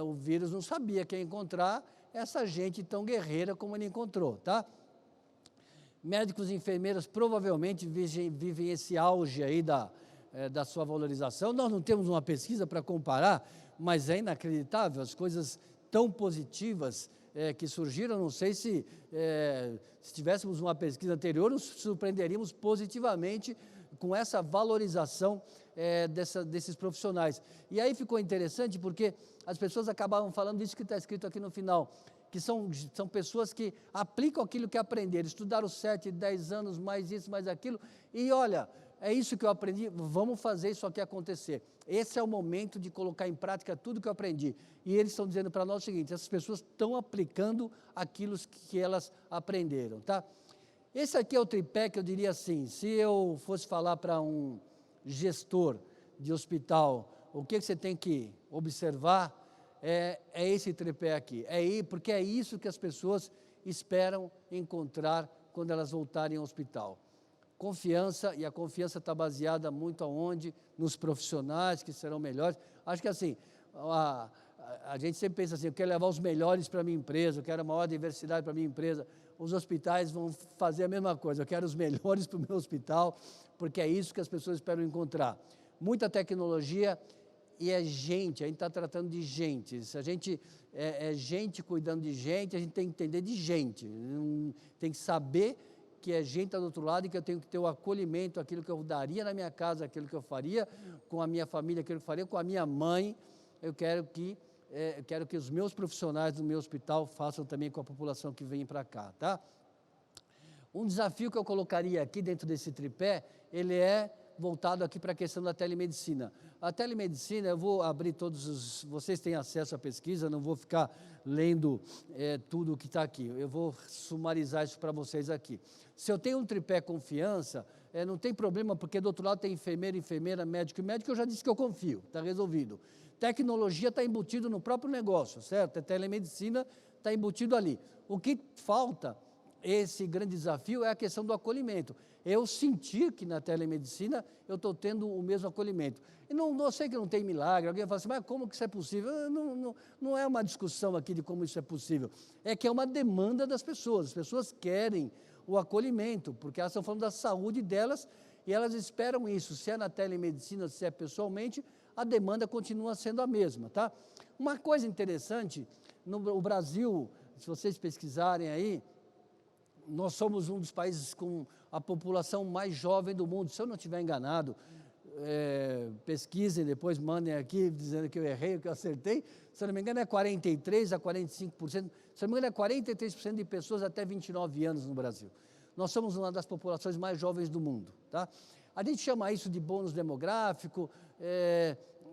S4: O vírus não sabia quem encontrar essa gente tão guerreira como ele encontrou, tá? Médicos e enfermeiras provavelmente vivem esse auge aí da sua valorização. Nós não temos uma pesquisa para comparar, mas é inacreditável, as coisas tão positivas que surgiram. Não sei se tivéssemos uma pesquisa anterior, nos surpreenderíamos positivamente com essa valorização desses profissionais. E aí ficou interessante porque as pessoas acabavam falando disso que está escrito aqui no final, que são pessoas que aplicam aquilo que aprenderam, estudaram 7, 10 anos, mais isso, mais aquilo, e olha, é isso que eu aprendi, vamos fazer isso aqui acontecer. Esse é o momento de colocar em prática tudo que eu aprendi. E eles estão dizendo para nós o seguinte, essas pessoas estão aplicando aquilo que elas aprenderam, tá? Esse aqui é o tripé que eu diria assim, se eu fosse falar para um gestor de hospital, o que você tem que observar é esse tripé aqui, porque é isso que as pessoas esperam encontrar quando elas voltarem ao hospital. Confiança, e a confiança está baseada muito aonde? Nos profissionais que serão melhores. Acho que assim, a gente sempre pensa assim, eu quero levar os melhores para a minha empresa, eu quero a maior diversidade para a minha empresa. Os hospitais vão fazer a mesma coisa, eu quero os melhores para o meu hospital, porque é isso que as pessoas esperam encontrar. Muita tecnologia e a gente está tratando de gente. Se a gente é gente cuidando de gente, a gente tem que entender de gente, tem que saber que a gente está do outro lado e que eu tenho que ter o acolhimento, aquilo que eu daria na minha casa, aquilo que eu faria com a minha família, aquilo que eu faria com a minha mãe. Eu quero que os meus profissionais do meu hospital façam também com a população que vem para cá, tá? Um desafio que eu colocaria aqui dentro desse tripé, ele é voltado aqui para a questão da telemedicina. A telemedicina, eu vou abrir vocês têm acesso à pesquisa, não vou ficar lendo tudo o que está aqui, eu vou sumarizar isso para vocês aqui. Se eu tenho um tripé confiança, não tem problema, porque do outro lado tem enfermeiro, enfermeira, médico e médico, eu já disse que eu confio, está resolvido. Tecnologia está embutido no próprio negócio, certo? A telemedicina está embutido ali. O que falta, esse grande desafio, é a questão do acolhimento. Eu sentir que na telemedicina eu estou tendo o mesmo acolhimento. E não sei que não tem milagre, alguém fala assim, mas como que isso é possível? Não é uma discussão aqui de como isso é possível, é que é uma demanda das pessoas, as pessoas querem o acolhimento, porque elas estão falando da saúde delas e elas esperam isso, se é na telemedicina, se é pessoalmente, a demanda continua sendo a mesma, tá? Uma coisa interessante, no Brasil, se vocês pesquisarem aí, nós somos um dos países com a população mais jovem do mundo, se eu não estiver enganado, pesquisem, depois mandem aqui, dizendo que eu errei, que eu acertei, se eu não me engano é 43% a 45%, se eu não me engano é 43% de pessoas até 29 anos no Brasil. Nós somos uma das populações mais jovens do mundo, tá? A gente chama isso de bônus demográfico,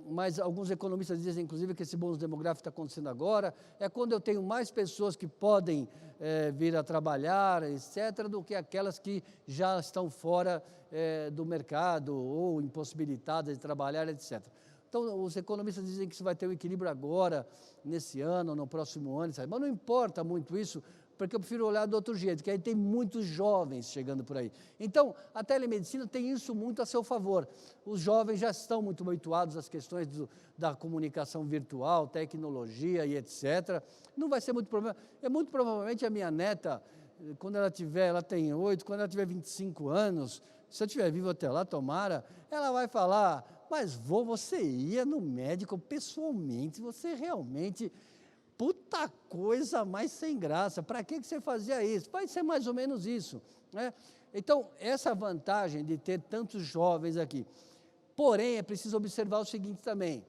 S4: mas alguns economistas dizem, inclusive, que esse bônus demográfico está acontecendo agora, é quando eu tenho mais pessoas que podem vir a trabalhar, etc., do que aquelas que já estão fora do mercado ou impossibilitadas de trabalhar, etc. Então, os economistas dizem que isso vai ter um equilíbrio agora, nesse ano, no próximo ano, sabe? Mas não importa muito isso, porque eu prefiro olhar do outro jeito, que aí tem muitos jovens chegando por aí. Então, a telemedicina tem isso muito a seu favor. Os jovens já estão muito habituados às questões da comunicação virtual, tecnologia e etc. Não vai ser muito problema. Muito provavelmente a minha neta, quando ela tem 8, quando ela tiver 25 anos, se eu estiver vivo até lá, tomara, ela vai falar, mas vô, você ia no médico pessoalmente, você realmente... Puta coisa mais sem graça, para que você fazia isso? Vai ser mais ou menos isso, né? Então, essa vantagem de ter tantos jovens aqui. Porém, é preciso observar o seguinte também,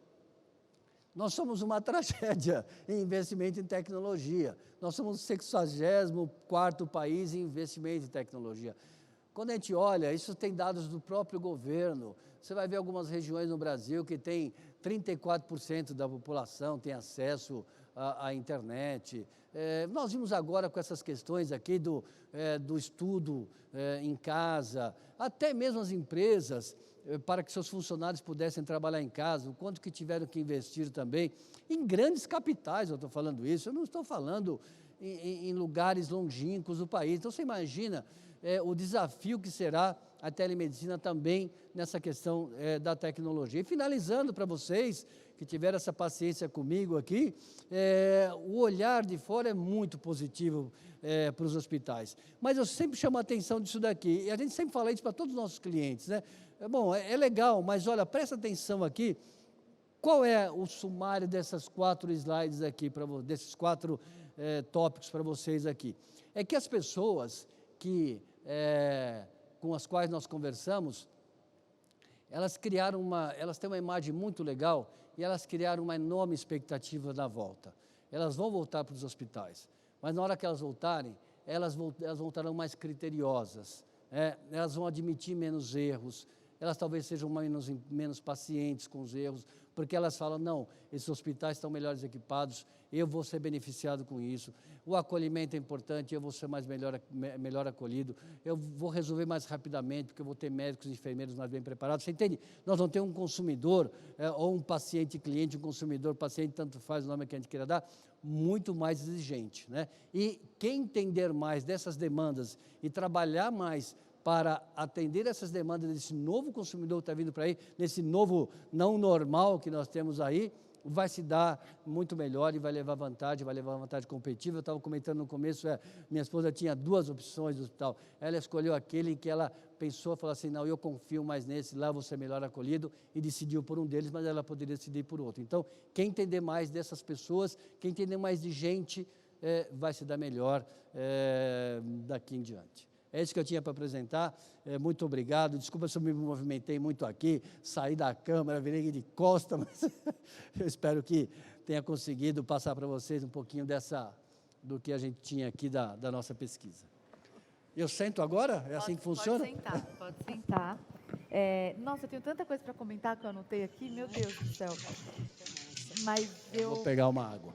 S4: nós somos uma tragédia em investimento em tecnologia, nós somos o 64º país em investimento em tecnologia. Quando a gente olha, isso tem dados do próprio governo, você vai ver algumas regiões no Brasil que tem 34% da população tem acesso à internet. Nós vimos agora com essas questões aqui do estudo em casa, até mesmo as empresas, para que seus funcionários pudessem trabalhar em casa, o quanto que tiveram que investir também, em grandes capitais, eu estou falando isso, eu não estou falando em lugares longínquos do país. Então, você imagina o desafio que será a telemedicina também nessa questão da tecnologia. E finalizando para vocês, que tiveram essa paciência comigo aqui, o olhar de fora é muito positivo para os hospitais. Mas eu sempre chamo a atenção disso daqui, e a gente sempre fala isso para todos os nossos clientes, né? Bom, é legal, mas olha, presta atenção aqui, qual é o sumário dessas 4 slides aqui, desses 4 tópicos para vocês aqui? É que as pessoas com as quais nós conversamos, elas têm uma imagem muito legal e elas criaram uma enorme expectativa da volta. Elas vão voltar para os hospitais, mas na hora que elas voltarem, elas voltarão mais criteriosas, elas vão admitir menos erros, elas talvez sejam menos pacientes com os erros, porque elas falam, não, esses hospitais estão melhores equipados, eu vou ser beneficiado com isso, o acolhimento é importante, eu vou ser melhor acolhido, eu vou resolver mais rapidamente, porque eu vou ter médicos e enfermeiros mais bem preparados. Você entende? Nós vamos ter um consumidor, ou um paciente-cliente, um consumidor-paciente, tanto faz o nome que a gente queira dar, muito mais exigente, né? E quem entender mais dessas demandas e trabalhar mais para atender essas demandas desse novo consumidor que está vindo para aí, nesse novo não normal que nós temos aí, vai se dar muito melhor e vai levar vantagem competitiva. Eu estava comentando no começo, minha esposa tinha 2 opções do hospital, ela escolheu aquele em que ela pensou, falou assim, não, eu confio mais nesse, lá vou ser melhor acolhido, e decidiu por um deles, mas ela poderia decidir por outro. Então, quem entender mais dessas pessoas, quem entender mais de gente, vai se dar melhor daqui em diante. É isso que eu tinha para apresentar, muito obrigado, desculpa se eu me movimentei muito aqui, saí da câmera, virei de costa, mas eu espero que tenha conseguido passar para vocês um pouquinho do que a gente tinha aqui da nossa pesquisa. Eu sento agora? É assim que funciona?
S1: Pode sentar. Nossa, eu tenho tanta coisa para comentar que eu anotei aqui, meu Deus do céu. Mas
S4: Vou pegar uma água.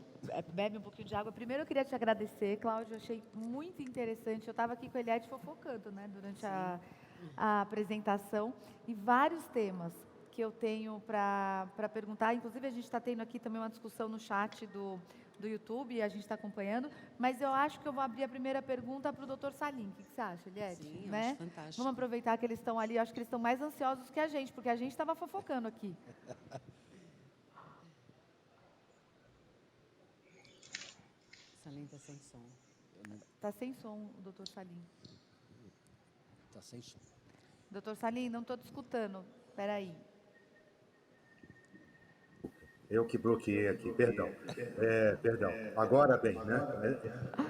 S1: Bebe um pouquinho de água. Primeiro eu queria te agradecer, Cláudio, eu achei muito interessante. Eu estava aqui com a Eliette fofocando, né, durante a apresentação, e vários temas que eu tenho para perguntar. Inclusive, a gente está tendo aqui também uma discussão no chat do YouTube, e a gente está acompanhando, mas eu acho que eu vou abrir a primeira pergunta para o Dr. Salim. O que você acha, Eliette?
S5: Sim, eu
S1: né?
S5: acho fantástico.
S1: Vamos aproveitar que eles estão ali, eu acho que eles estão mais ansiosos que a gente, porque a gente estava fofocando aqui.
S5: Salim está sem som.
S1: Está sem som o Dr. Salim.
S4: Está sem som.
S1: Dr. Salim, não estou te escutando. Espera aí.
S3: Eu que bloqueei aqui, perdão. Perdão. Agora bem, né?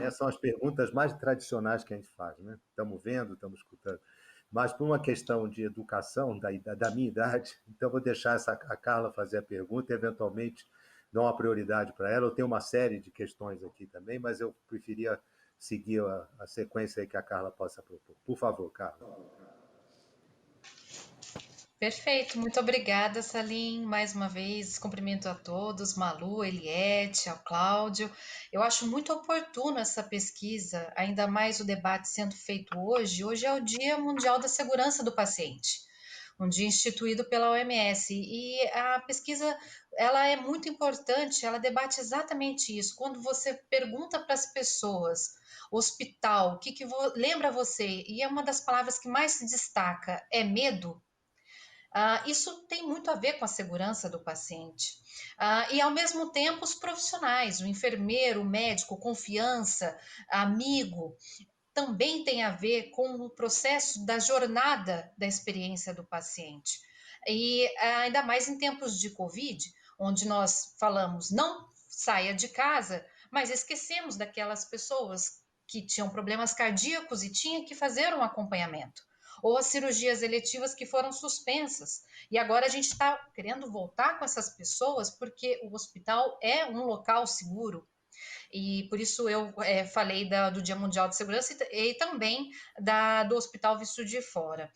S3: Essas são as perguntas mais tradicionais que a gente faz, né? Estamos vendo, estamos escutando. Mas por uma questão de educação, da minha idade, então vou deixar a Carla fazer a pergunta e, eventualmente, dar uma prioridade para ela. Eu tenho uma série de questões aqui também, mas eu preferia seguir a sequência aí que a Carla possa propor. Por favor, Carla.
S2: Perfeito, muito obrigada, Salim. Mais uma vez, cumprimento a todos, Malu, Eliette, ao Cláudio. Eu acho muito oportuno essa pesquisa, ainda mais o debate sendo feito hoje. Hoje é o Dia Mundial da Segurança do Paciente, um dia instituído pela OMS. E a pesquisa, ela é muito importante, ela debate exatamente isso. Quando você pergunta para as pessoas, hospital, o que lembra você? E é uma das palavras que mais se destaca, é medo. Isso tem muito a ver com a segurança do paciente. E, ao mesmo tempo, os profissionais, o enfermeiro, o médico, confiança, amigo, também tem a ver com o processo da jornada da experiência do paciente. E ainda mais em tempos de Covid, onde nós falamos não saia de casa, mas esquecemos daquelas pessoas que tinham problemas cardíacos e tinham que fazer um acompanhamento. Ou as cirurgias eletivas que foram suspensas. E agora a gente está querendo voltar com essas pessoas porque o hospital é um local seguro, e por isso eu falei do Dia Mundial de Segurança e também do Hospital Visto de Fora.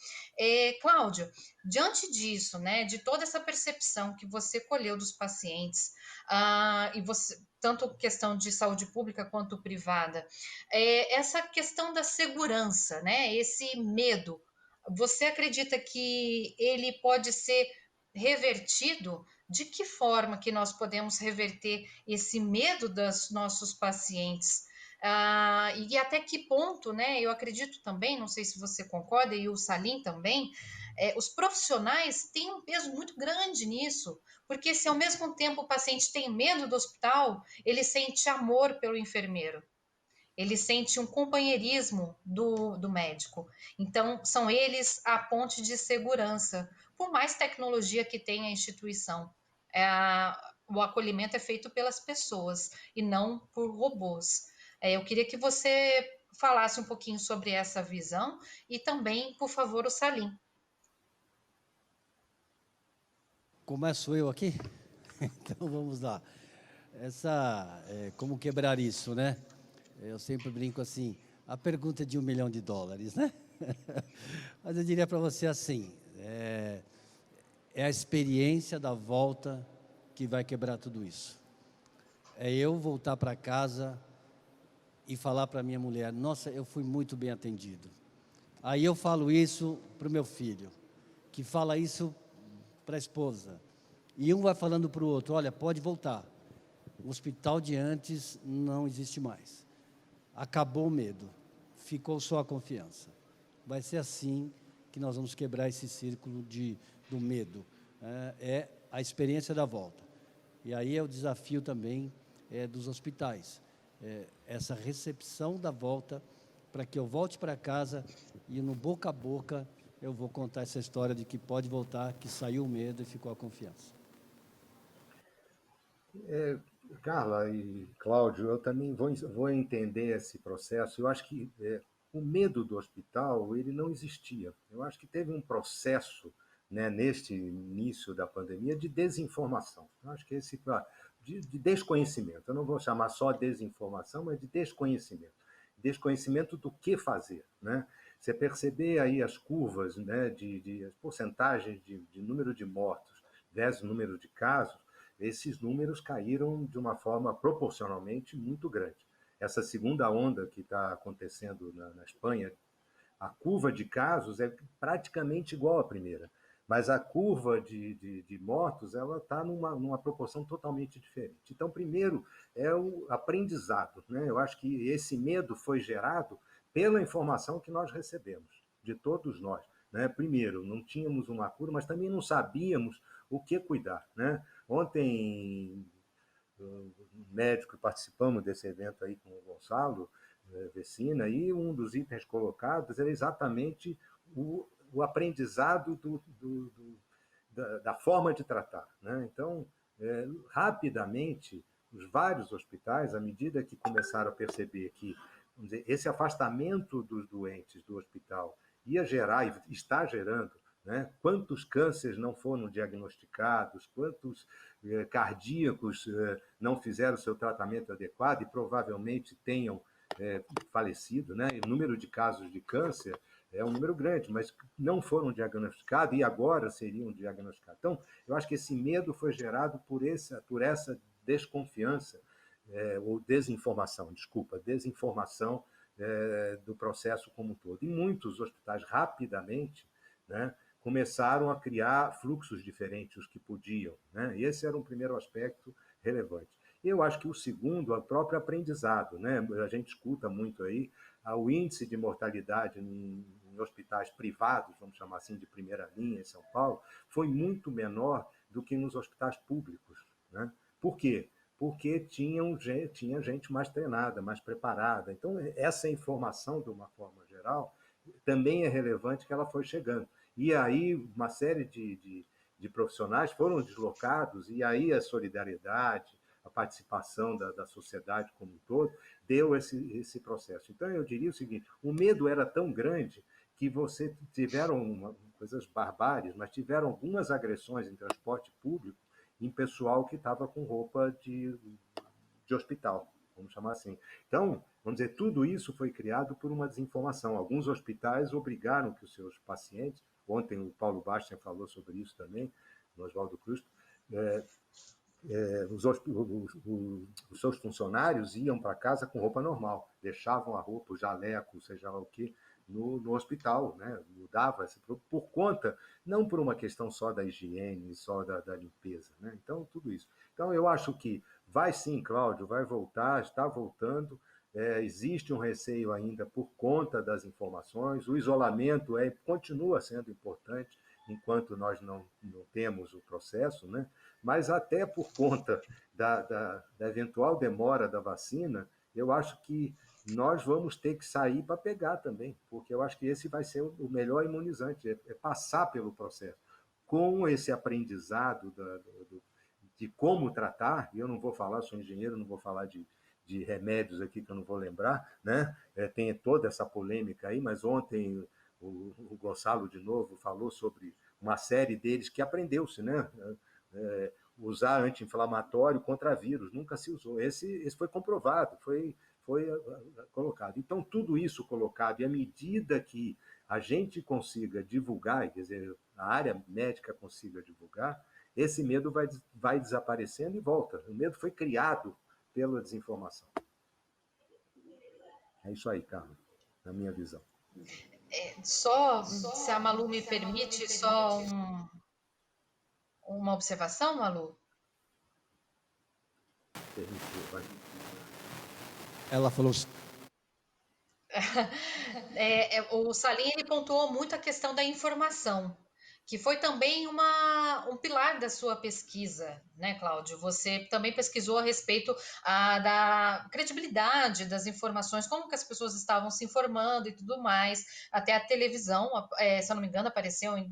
S2: Cláudio, diante disso, né, de toda essa percepção que você colheu dos pacientes, e você, tanto questão de saúde pública quanto privada, essa questão da segurança, né, esse medo, você acredita que ele pode ser revertido? De que forma que nós podemos reverter esse medo dos nossos pacientes? E até que ponto, né? Eu acredito também, não sei se você concorda, e o Salim também, os profissionais têm um peso muito grande nisso, porque se ao mesmo tempo o paciente tem medo do hospital, ele sente amor pelo enfermeiro. Ele sente um companheirismo do médico. Então, são eles a ponte de segurança, por mais tecnologia que tenha a instituição. É, o acolhimento é feito pelas pessoas e não por robôs. Eu queria que você falasse um pouquinho sobre essa visão e também, por favor, o Salim.
S4: Começo eu aqui? Então vamos lá. Como quebrar isso, né? Eu sempre brinco assim, a pergunta é de US$ 1 milhão, né? Mas eu diria para você assim, é a experiência da volta que vai quebrar tudo isso. É eu voltar para casa e falar para minha mulher, nossa, eu fui muito bem atendido. Aí eu falo isso para o meu filho, que fala isso para a esposa. E um vai falando para o outro, olha, pode voltar. O hospital de antes não existe mais. Acabou o medo, ficou só a confiança. Vai ser assim que nós vamos quebrar esse círculo do medo. É a experiência da volta. E aí é o desafio também dos hospitais. Essa recepção da volta, para que eu volte para casa e no boca a boca eu vou contar essa história de que pode voltar, que saiu o medo e ficou a confiança.
S3: Carla e Cláudio, eu também vou entender esse processo. Eu acho que o medo do hospital ele não existia. Eu acho que teve um processo, né, neste início da pandemia de desinformação. Eu acho que de desconhecimento. Eu não vou chamar só desinformação, mas de desconhecimento. Desconhecimento do que fazer, né? Você perceber aí as curvas, né, de as porcentagens de número de mortos versus número de casos, esses números caíram de uma forma proporcionalmente muito grande. Essa segunda onda que está acontecendo na Espanha, a curva de casos é praticamente igual à primeira, mas a curva de mortos ela está numa proporção totalmente diferente. Então, primeiro é o aprendizado, né? Eu acho que esse medo foi gerado pela informação que nós recebemos, de todos nós. Né? Primeiro, não tínhamos uma cura, mas também não sabíamos o que cuidar. Né? Ontem, um médico, participamos desse evento aí com o Gonçalo Vecina, e um dos itens colocados era exatamente o aprendizado da forma de tratar. Né? Então, rapidamente, os vários hospitais, à medida que começaram a perceber que, vamos dizer, esse afastamento dos doentes do hospital ia gerar, e está gerando, né? Quantos cânceres não foram diagnosticados, quantos cardíacos não fizeram o seu tratamento adequado e provavelmente tenham falecido, né? O número de casos de câncer é um número grande, mas não foram diagnosticados e agora seriam diagnosticados. Então, eu acho que esse medo foi gerado por essa desconfiança, ou desinformação, desinformação do processo como um todo. E muitos hospitais, rapidamente, né, começaram a criar fluxos diferentes, os que podiam. Né? E esse era um primeiro aspecto relevante. Eu acho que o segundo é o próprio aprendizado. Né? A gente escuta muito aí o índice de mortalidade em hospitais privados, vamos chamar assim, de primeira linha em São Paulo, foi muito menor do que nos hospitais públicos. Né? Por quê? Porque tinha gente mais treinada, mais preparada. Então, essa informação, de uma forma geral, também é relevante que ela foi chegando. E aí, uma série de profissionais foram deslocados, e aí a solidariedade, a participação da sociedade como um todo, deu esse processo. Então, eu diria o seguinte: o medo era tão grande que você tiveram coisas barbárias, mas tiveram algumas agressões em transporte público em pessoal que estava com roupa de hospital, vamos chamar assim. Então, vamos dizer, tudo isso foi criado por uma desinformação. Alguns hospitais obrigaram que os seus pacientes, ontem o Paulo Bastian falou sobre isso também, no Oswaldo Cruz, os seus funcionários iam para casa com roupa normal, deixavam a roupa, o jaleco, seja lá o que, no hospital, né? Mudava por conta, não por uma questão só da higiene, só da limpeza. Né? Então, tudo isso. Então, eu acho que vai sim, Cláudio, vai voltar, está voltando. Existe um receio ainda por conta das informações, o isolamento continua sendo importante enquanto nós não temos o processo, né? Mas até por conta da eventual demora da vacina, eu acho que nós vamos ter que sair para pegar também, porque eu acho que esse vai ser o melhor imunizante, é passar pelo processo. Com esse aprendizado de como tratar, e eu não vou falar, sou engenheiro, não vou falar de remédios aqui que eu não vou lembrar, né? Tem toda essa polêmica aí, mas ontem o Gonçalo, de novo, falou sobre uma série deles que aprendeu-se, né? Usar anti-inflamatório contra vírus, nunca se usou. Esse foi comprovado, foi colocado. Então, tudo isso colocado, e à medida que a gente consiga divulgar, quer dizer, a área médica consiga divulgar, esse medo vai desaparecendo e volta. O medo foi criado pela desinformação. É isso aí, Carlos, na minha visão.
S2: Só, se a Malu me permite, só uma observação, Malu?
S4: Ela falou.
S2: O Salim ele pontuou muito a questão da informação, que foi também um pilar da sua pesquisa, né, Cláudio? Você também pesquisou a respeito da credibilidade das informações, como que as pessoas estavam se informando e tudo mais. Até a televisão, se eu não me engano, apareceu em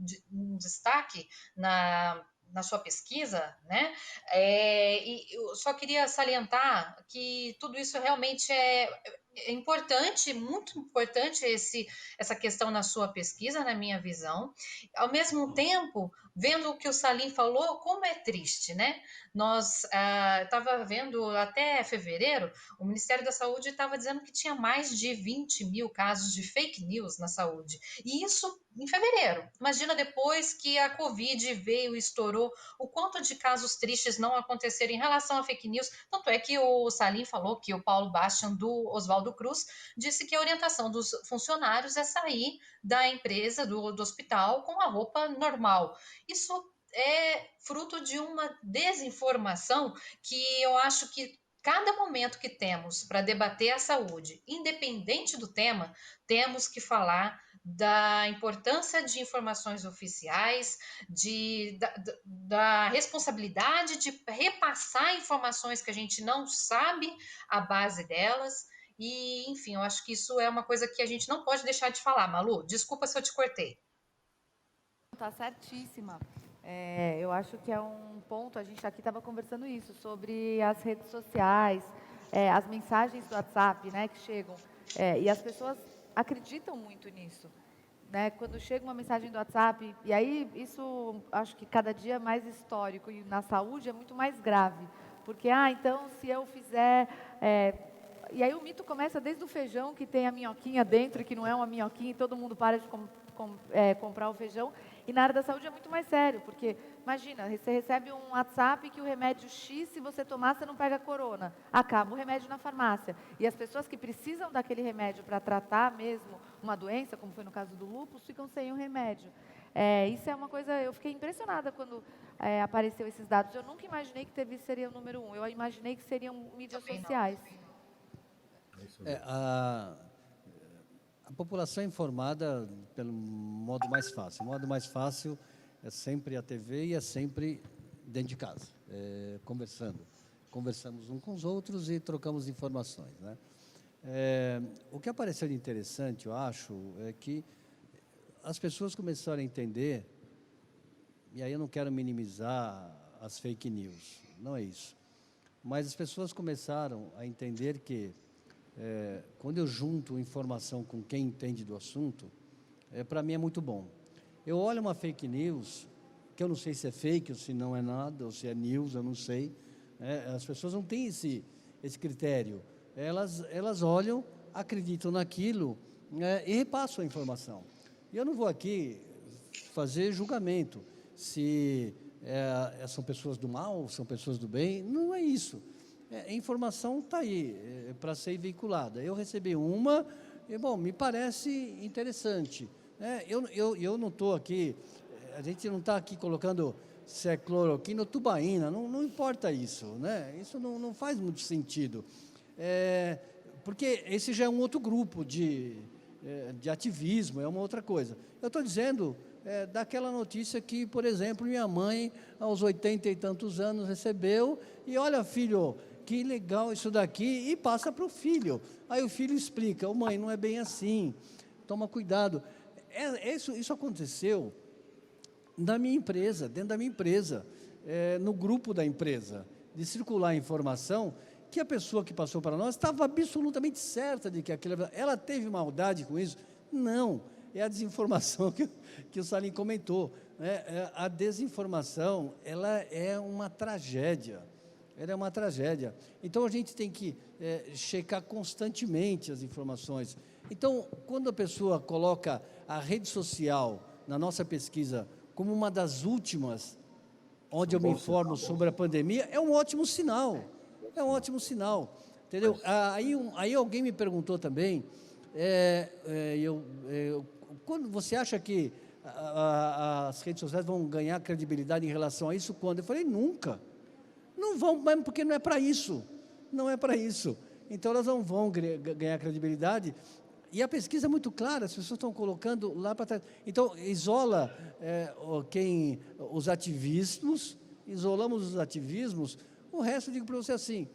S2: destaque na sua pesquisa, né? E eu só queria salientar que tudo isso realmente é importante, muito importante essa questão na sua pesquisa, na minha visão. Ao mesmo tempo, vendo o que o Salim falou, como é triste, né? Nós estava vendo até fevereiro, o Ministério da Saúde estava dizendo que tinha mais de 20 mil casos de fake news na saúde. E isso em fevereiro. Imagina depois que a Covid veio e estourou, o quanto de casos tristes não aconteceram em relação a fake news. Tanto é que o Salim falou que o Paulo Bastian do Oswaldo Cruz disse que a orientação dos funcionários é sair da empresa, do hospital, com a roupa normal. Isso é fruto de uma desinformação que eu acho que cada momento que temos para debater a saúde, independente do tema, temos que falar da importância de informações oficiais, da responsabilidade de repassar informações que a gente não sabe a base delas. E, enfim, eu acho que isso é uma coisa que a gente não pode deixar de falar. Malu, desculpa se eu te cortei.
S1: Está certíssima. Eu acho que é um ponto, a gente aqui estava conversando isso, sobre as redes sociais, as mensagens do WhatsApp, né, que chegam, e as pessoas acreditam muito nisso. Né, quando chega uma mensagem do WhatsApp, e aí isso acho que cada dia é mais histórico, e na saúde é muito mais grave, porque, então se eu fizer, E aí o mito começa desde o feijão, que tem a minhoquinha dentro, e que não é uma minhoquinha, e todo mundo para de comprar o feijão. E na área da saúde é muito mais sério, porque, imagina, você recebe um WhatsApp que o remédio X, se você tomar, você não pega corona. Acaba o remédio na farmácia. E as pessoas que precisam daquele remédio para tratar mesmo uma doença, como foi no caso do lúpus, ficam sem o remédio. Isso é uma coisa, eu fiquei impressionada quando apareceu esses dados. Eu nunca imaginei que TV seria o número 1, eu imaginei que seriam mídias sociais.
S4: A população é informada pelo modo mais fácil. O modo mais fácil é sempre a TV e é sempre dentro de casa, conversando. Conversamos uns com os outros e trocamos informações, né? O que apareceu de interessante, eu acho, é que as pessoas começaram a entender, e aí eu não quero minimizar as fake news, não é isso, mas as pessoas começaram a entender que quando eu junto informação com quem entende do assunto, para mim é muito bom. Eu olho uma fake news, que eu não sei se é fake ou se não é nada, ou se é news, eu não sei, as pessoas não têm esse critério, elas olham, acreditam naquilo, e repassam a informação. E eu não vou aqui fazer julgamento, se são pessoas do mal, são pessoas do bem, não é isso. A informação está aí, para ser veiculada. Eu recebi uma, e, bom, me parece interessante. Eu não estou aqui, a gente não está aqui colocando se é cloroquina ou tubaína, não importa isso, né? Isso não faz muito sentido. Porque esse já é um outro grupo de ativismo, é uma outra coisa. Eu estou dizendo daquela notícia que, por exemplo, minha mãe, aos 80 e tantos anos, recebeu, e olha, filho, que legal isso daqui, e passa para o filho. Aí o filho explica, mãe, não é bem assim, toma cuidado. Isso aconteceu na minha empresa, dentro da minha empresa, no grupo da empresa, de circular informação, que a pessoa que passou para nós estava absolutamente certa de que aquilo... Ela teve maldade com isso? Não, é a desinformação que o Salim comentou. A desinformação, ela é uma tragédia. Ela é uma tragédia. Então, a gente tem que checar constantemente as informações. Então, quando a pessoa coloca a rede social, na nossa pesquisa, como uma das últimas, onde eu me informo sobre a pandemia, é um ótimo sinal. É um ótimo sinal, entendeu? Aí alguém me perguntou também, quando você acha que as redes sociais vão ganhar credibilidade em relação a isso? Quando? Eu falei, nunca. Não vão, mesmo porque não é para isso. Não é para isso. Então, elas não vão ganhar credibilidade. E a pesquisa é muito clara, as pessoas estão colocando lá para trás. Então, isola os ativismos, isolamos os ativismos. O resto, eu digo para você assim,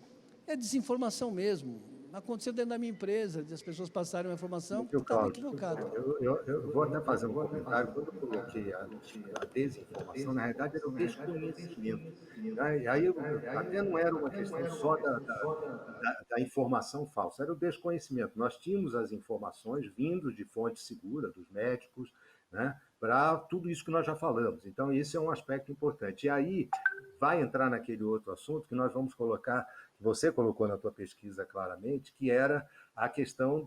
S4: é desinformação mesmo. Aconteceu dentro da minha empresa, as pessoas passaram a informação que estava equivocado.
S3: Eu vou até fazer um comentário. Quando eu coloquei a desinformação, na realidade era o desconhecimento. Né? E aí até não era uma questão só da informação falsa, era o desconhecimento. Nós tínhamos as informações vindo de fonte segura, dos médicos, né, para tudo isso que nós já falamos. Então, esse é um aspecto importante. E aí vai entrar naquele outro assunto que nós vamos colocar, que você colocou na tua pesquisa claramente, que era a questão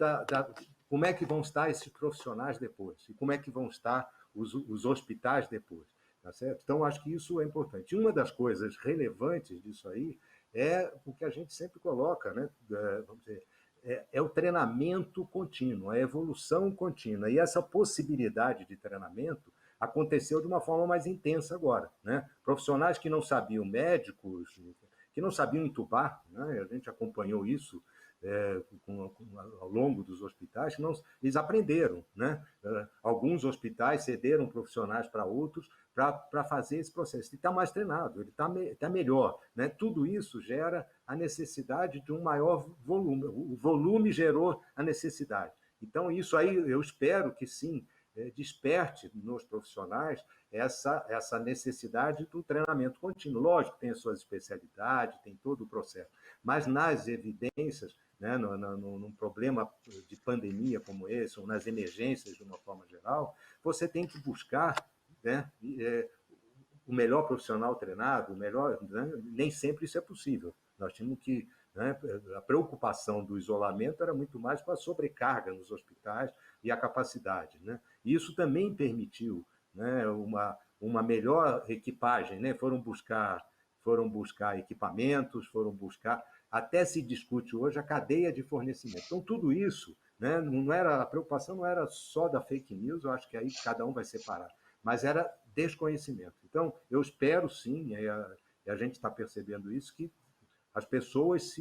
S3: como é que vão estar esses profissionais depois, e como é que vão estar os hospitais depois. Tá certo? Então, acho que isso é importante. Uma das coisas relevantes disso aí é o que a gente sempre coloca, né? Vamos dizer, é o treinamento contínuo, a evolução contínua. E essa possibilidade de treinamento aconteceu de uma forma mais intensa agora, né? Profissionais que não sabiam, médicos que não sabiam entubar, né? A gente acompanhou isso ao longo dos hospitais, eles aprenderam, né? Alguns hospitais cederam profissionais para outros para fazer esse processo. Ele está mais treinado, ele está melhor, né? Tudo isso gera a necessidade de um maior volume. O volume gerou a necessidade. Então, isso aí eu espero que sim, desperte nos profissionais essa necessidade do treinamento contínuo. Lógico, tem as suas especialidades, tem todo o processo, mas nas evidências, né, num problema de pandemia como esse, ou nas emergências de uma forma geral, você tem que buscar, né, o melhor profissional treinado, o melhor, né? Nem sempre isso é possível. Nós temos que né? A preocupação do isolamento era muito mais com a sobrecarga nos hospitais e a capacidade, né? Isso também permitiu, né, uma melhor equipagem, né? Foram buscar equipamentos, até se discute hoje a cadeia de fornecimento. Então, tudo isso, né, a preocupação não era só da fake news, eu acho que aí cada um vai separar, mas era desconhecimento. Então, eu espero sim, e a gente está percebendo isso, que as pessoas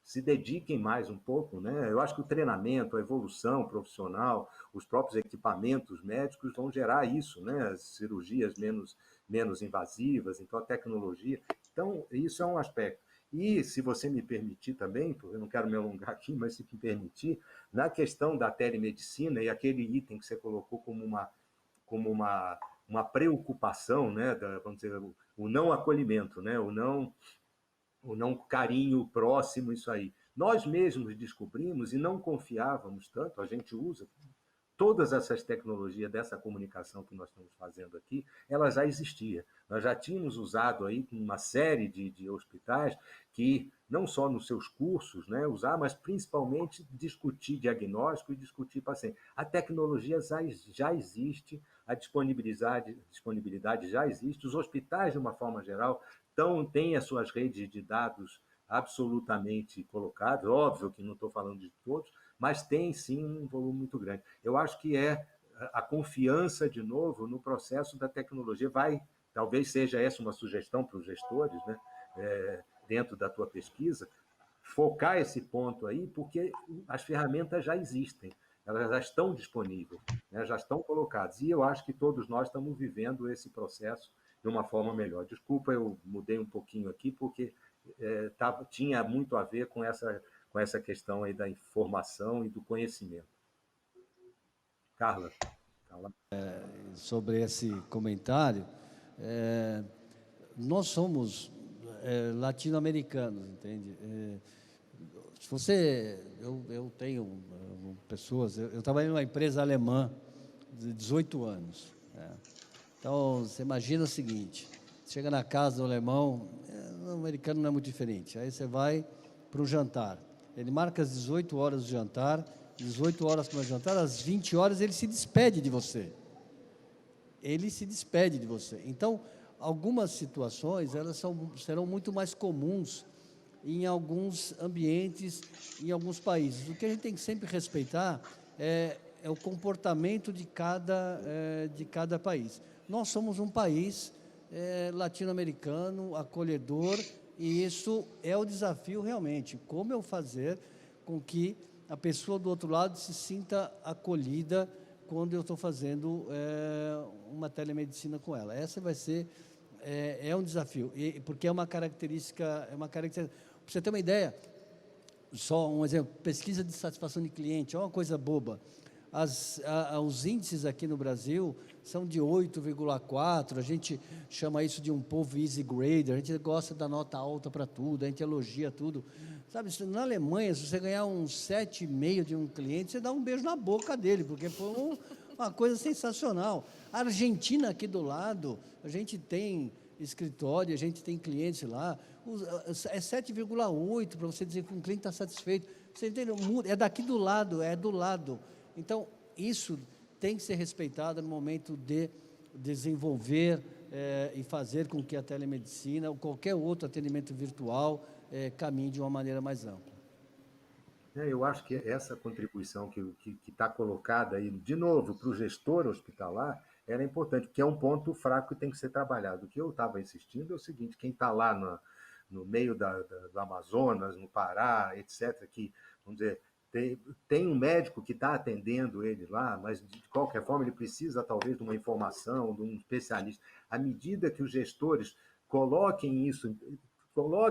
S3: se dediquem mais um pouco, né? Eu acho que o treinamento, a evolução profissional, os próprios equipamentos médicos vão gerar isso, né? As cirurgias menos invasivas, então a tecnologia. Então, isso é um aspecto. E, se você me permitir também, porque eu não quero me alongar aqui, mas se me permitir, na questão da telemedicina e aquele item que você colocou como uma preocupação, né? Vamos dizer, o não acolhimento, né? O não carinho próximo, isso aí. Nós mesmos descobrimos e não confiávamos tanto, a gente usa todas essas tecnologias dessa comunicação que nós estamos fazendo aqui, ela já existia. Nós já tínhamos usado aí uma série de hospitais que, não só nos seus cursos, né, usar, mas principalmente discutir diagnóstico e discutir paciente. A tecnologia já existe, a disponibilidade já existe, os hospitais, de uma forma geral, têm as suas redes de dados absolutamente colocadas, óbvio que não estou falando de todos, mas tem sim um volume muito grande. Eu acho que é a confiança, de novo, no processo da tecnologia. Talvez seja essa uma sugestão para os gestores, né? Dentro da tua pesquisa, focar esse ponto aí, porque as ferramentas já existem, elas já estão disponíveis, né? Já estão colocadas. E eu acho que todos nós estamos vivendo esse processo de uma forma melhor. Desculpa, eu mudei um pouquinho aqui, porque tinha muito a ver com essa questão aí da informação e do conhecimento. Carla, tá lá.
S4: Sobre esse comentário, nós somos latino-americanos, entende? Se eu tenho pessoas, eu trabalhei numa empresa alemã de 18 anos, né? Então, você imagina o seguinte, chega na casa do alemão, o americano não é muito diferente, aí você vai para o jantar, ele marca às 18 horas do jantar, 18 horas para o jantar, às 20 horas ele se despede de você. Então, algumas situações, elas serão muito mais comuns em alguns ambientes, em alguns países. O que a gente tem que sempre respeitar é o comportamento de cada país. Nós somos um país latino-americano, acolhedor, e isso é o desafio realmente. Como eu fazer com que a pessoa do outro lado se sinta acolhida quando eu estou fazendo uma telemedicina com ela. Essa vai ser um desafio, porque é uma característica. Para você ter uma ideia, só um exemplo, pesquisa de satisfação de cliente, é uma coisa boba. Os índices aqui no Brasil são de 8,4, a gente chama isso de um povo easy grader, a gente gosta da nota alta para tudo, a gente elogia tudo. Sabe, na Alemanha, se você ganhar um 7,5 de um cliente, você dá um beijo na boca dele, porque foi uma coisa sensacional. A Argentina, aqui do lado, a gente tem escritório, a gente tem clientes lá, é 7,8 para você dizer que um cliente está satisfeito. Você entendeu? É daqui do lado, é do lado. Então, isso tem que ser respeitado no momento de desenvolver e fazer com que a telemedicina ou qualquer outro atendimento virtual caminhe de uma maneira mais ampla.
S3: Eu acho que essa contribuição que está colocada aí, de novo, para o gestor hospitalar, ela é importante, porque é um ponto fraco que tem que ser trabalhado. O que eu estava insistindo é o seguinte: quem está lá no meio do Amazonas, no Pará, etc., que, vamos dizer, tem um médico que está atendendo ele lá, mas de qualquer forma ele precisa talvez de uma informação, de um especialista. À medida que os gestores coloquem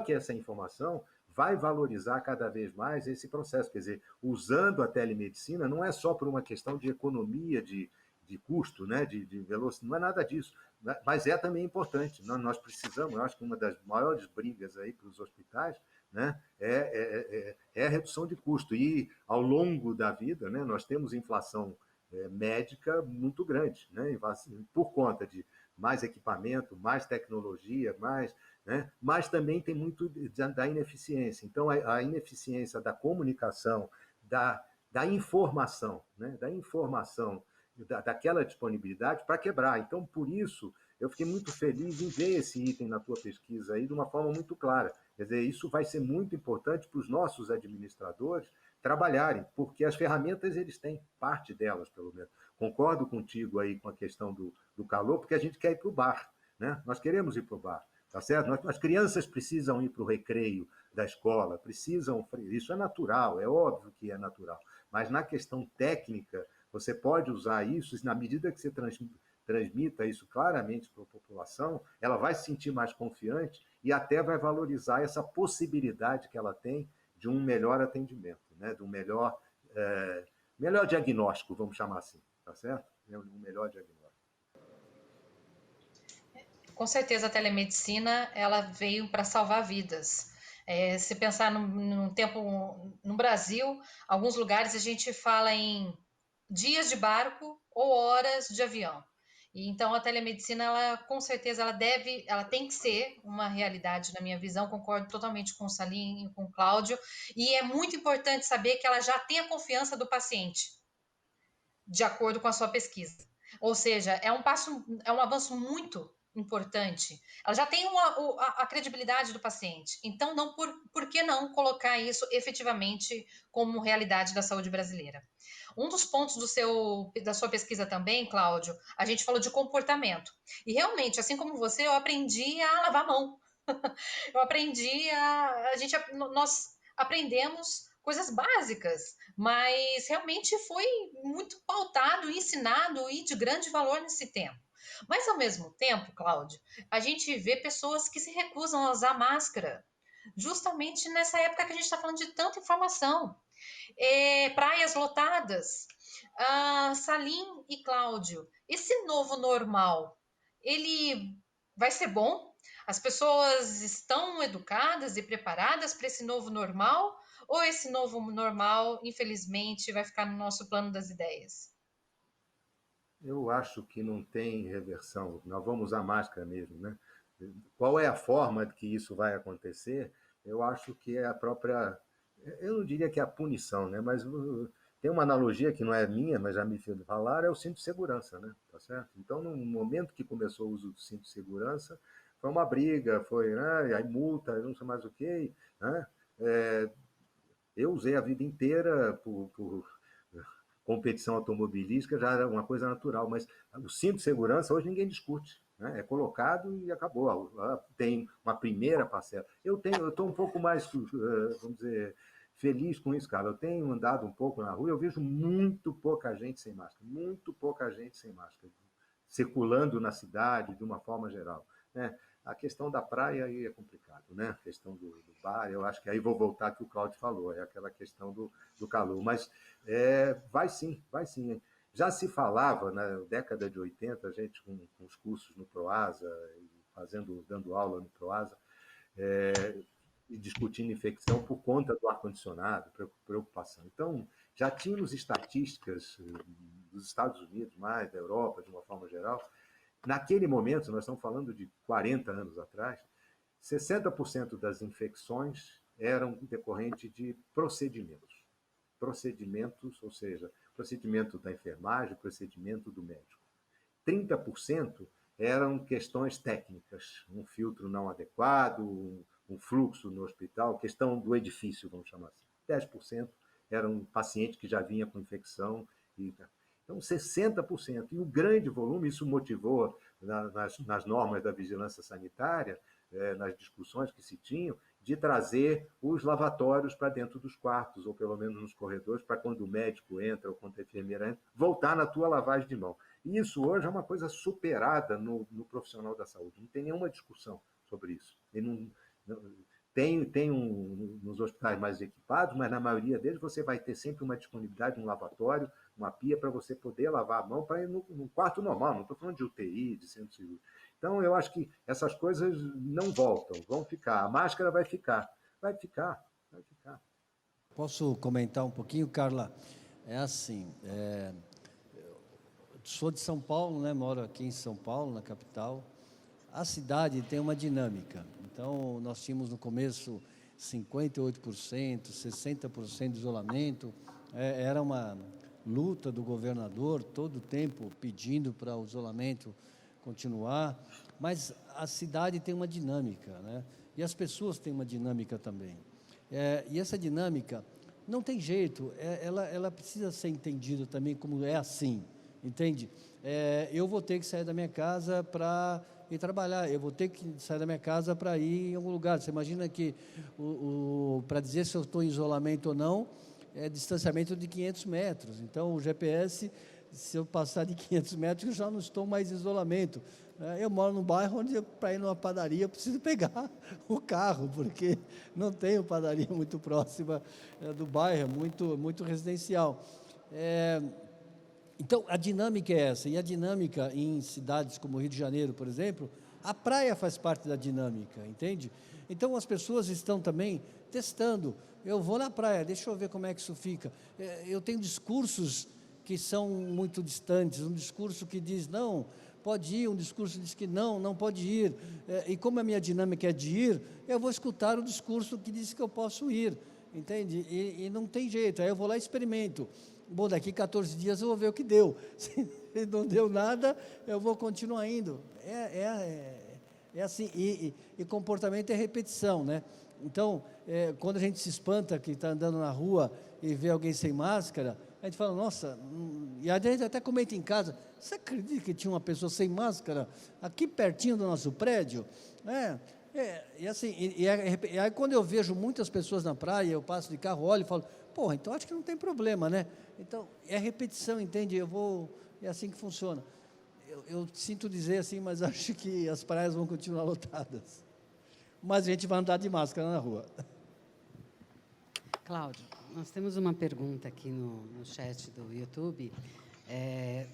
S3: essa informação, vai valorizar cada vez mais esse processo. Quer dizer, usando a telemedicina, não é só por uma questão de economia de custo, né, de velocidade, não é nada disso, mas é também importante. Nós precisamos, eu acho que uma das maiores brigas aí para os hospitais, né, é a redução de custo. E, ao longo da vida, né, nós temos inflação médica muito grande, né, por conta de mais equipamento, mais tecnologia, mais né? Mas também tem muito da ineficiência. Então, a ineficiência da comunicação, da informação, né? Da informação, daquela disponibilidade para quebrar. Então, por isso, eu fiquei muito feliz em ver esse item na tua pesquisa aí de uma forma muito clara. Quer dizer, isso vai ser muito importante para os nossos administradores trabalharem, porque as ferramentas eles têm, parte delas, pelo menos. Concordo contigo aí com a questão do calor, porque a gente quer ir para o bar, né? Nós queremos ir para o bar, tá certo? As crianças precisam ir para o recreio da escola, precisam, isso é natural, é óbvio que é natural, mas na questão técnica, você pode usar isso, na medida que você transmita isso claramente para a população, ela vai se sentir mais confiante e até vai valorizar essa possibilidade que ela tem de um melhor atendimento, né? De um melhor diagnóstico, vamos chamar assim, tá certo? Um melhor diagnóstico.
S2: Com certeza a telemedicina ela veio para salvar vidas. Se pensar no tempo no Brasil, alguns lugares a gente fala em dias de barco ou horas de avião. E então a telemedicina, ela com certeza ela tem que ser uma realidade na minha visão. Concordo totalmente com o Salim e com o Cláudio. E é muito importante saber que ela já tem a confiança do paciente, de acordo com a sua pesquisa. Ou seja, é um avanço muito importante. Ela já tem a credibilidade do paciente. Então, por que não colocar isso efetivamente como realidade da saúde brasileira? Um dos pontos da sua pesquisa também, Cláudio, a gente falou de comportamento. E realmente, assim como você, eu aprendi a lavar a mão. Eu aprendi nós aprendemos coisas básicas, mas realmente foi muito pautado, ensinado e de grande valor nesse tempo. Mas ao mesmo tempo, Cláudio, a gente vê pessoas que se recusam a usar máscara, justamente nessa época que a gente está falando de tanta informação. Praias lotadas. Salim e Cláudio, esse novo normal, ele vai ser bom? As pessoas estão educadas e preparadas para esse novo normal? Ou esse novo normal, infelizmente, vai ficar no nosso plano das ideias?
S3: Eu acho que não tem reversão. Nós vamos usar máscara mesmo, né? Qual é a forma de que isso vai acontecer? Eu acho que é a própria, eu não diria que é a punição, né? Mas tem uma analogia que não é minha, mas já me falaram, é o cinto de segurança, né? Tá certo? Então, no momento que começou o uso do cinto de segurança, foi uma briga, foi, né? Aí multa, não sei mais o que, né? Eu usei a vida inteira por competição automobilística, já era uma coisa natural, mas o cinto de segurança hoje ninguém discute. Né? É colocado e acabou. Tem uma primeira parcela. Eu estou um pouco mais, vamos dizer, feliz com isso, cara. Eu tenho andado um pouco na rua, eu vejo muito pouca gente sem máscara, muito pouca gente sem máscara, circulando na cidade de uma forma geral. Né? A questão da praia aí é complicado, né? A questão do bar, eu acho que aí vou voltar ao que o Cláudio falou, é aquela questão do calor. Mas vai sim, vai sim. Já se falava na década de 80, a gente com os cursos no Proasa, dando aula no Proasa, e discutindo infecção por conta do ar-condicionado, preocupação. Então, já tínhamos estatísticas dos Estados Unidos, mais da Europa, de uma forma geral. Naquele momento, nós estamos falando de 40 anos atrás, 60% das infecções eram decorrentes de procedimentos. Procedimentos, ou seja, procedimento da enfermagem, procedimento do médico. 30% eram questões técnicas, um filtro não adequado, um fluxo no hospital, questão do edifício, vamos chamar assim. 10% eram pacientes que já vinham com infecção. Então, 60%. E o grande volume, isso motivou nas normas da vigilância sanitária, nas discussões que se tinham, de trazer os lavatórios para dentro dos quartos, ou pelo menos nos corredores, para quando o médico entra ou quando a enfermeira entra, voltar na tua lavagem de mão. E isso hoje é uma coisa superada no profissional da saúde. Não tem nenhuma discussão sobre isso. Tem nos hospitais mais equipados, mas na maioria deles você vai ter sempre uma disponibilidade, um lavatório, uma pia para você poder lavar a mão para ir no quarto normal. Não estou falando de UTI, de centro cirúrgico. Então, eu acho que essas coisas não voltam, vão ficar. A máscara vai ficar. Vai ficar, vai ficar.
S4: Posso comentar um pouquinho, Carla? É assim, sou de São Paulo, né? Moro aqui em São Paulo, na capital. A cidade tem uma dinâmica. Então, nós tínhamos no começo 58%, 60% de isolamento. Era uma luta do governador todo o tempo pedindo para o isolamento continuar, mas a cidade tem uma dinâmica, né? E as pessoas têm uma dinâmica também. E essa dinâmica não tem jeito, ela precisa ser entendida também como é assim, entende? Eu vou ter que sair da minha casa para ir trabalhar, eu vou ter que sair da minha casa para ir em algum lugar. Você imagina que para dizer se eu estou em isolamento ou não, é distanciamento de 500 metros. Então, o GPS, se eu passar de 500 metros, eu já não estou mais em isolamento. Eu moro num bairro onde, para ir numa padaria, eu preciso pegar o carro, porque não tenho padaria muito próxima do bairro, é muito residencial. Então, a dinâmica é essa. E a dinâmica em cidades como Rio de Janeiro, por exemplo, a praia faz parte da dinâmica, entende? Então, as pessoas estão também testando. Eu vou na praia, deixa eu ver como é que isso fica. Eu tenho discursos que são muito distantes, um discurso que diz não, pode ir, um discurso que diz que não pode ir. E como a minha dinâmica é de ir, eu vou escutar o discurso que diz que eu posso ir, entende? E não tem jeito, aí eu vou lá e experimento. Bom, daqui 14 dias eu vou ver o que deu. Se não deu nada, eu vou continuar indo. É assim, e comportamento é repetição, né? Então, quando a gente se espanta que está andando na rua e vê alguém sem máscara, a gente fala, nossa, e a gente até comenta em casa, você acredita que tinha uma pessoa sem máscara aqui pertinho do nosso prédio? E assim, e aí quando eu vejo muitas pessoas na praia, eu passo de carro, olho e falo, porra, então acho que não tem problema, né? Então, é repetição, entende? É assim que funciona. Eu sinto dizer assim, mas acho que as praias vão continuar lotadas. Mas a gente vai andar de máscara na rua.
S5: Cláudio, nós temos uma pergunta aqui no chat do YouTube,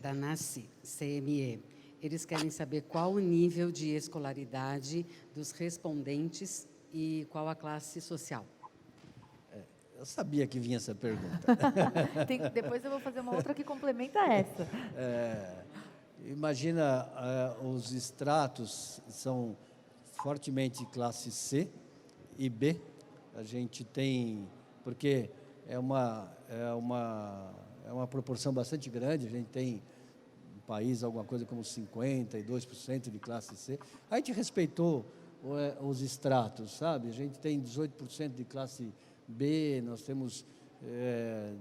S5: da Nasci CME. Eles querem saber qual o nível de escolaridade dos respondentes e qual a classe social.
S4: Eu sabia que vinha essa pergunta.
S1: Depois eu vou fazer uma outra que complementa essa.
S4: Imagina, os estratos são fortemente classe C e B. A gente tem, porque é uma proporção bastante grande, a gente tem no país alguma coisa como 52% de classe C. A gente respeitou os estratos, sabe? A gente tem 18% de classe B, nós temos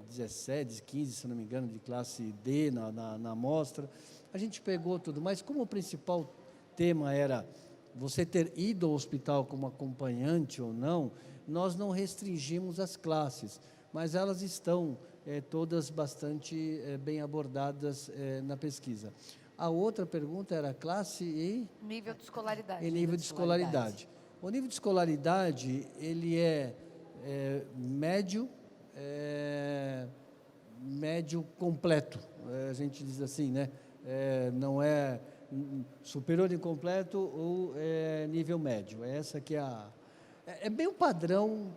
S4: 17, 15, se não me engano, de classe D na amostra. A gente pegou tudo, mas como o principal tema era você ter ido ao hospital como acompanhante ou não, nós não restringimos as classes, mas elas estão todas bastante bem abordadas na pesquisa. A outra pergunta era classe e...
S1: Nível de escolaridade.
S4: E nível de escolaridade. O nível de escolaridade, ele é médio completo, a gente diz assim, né? Não é superior incompleto ou nível médio. Essa que é bem o padrão,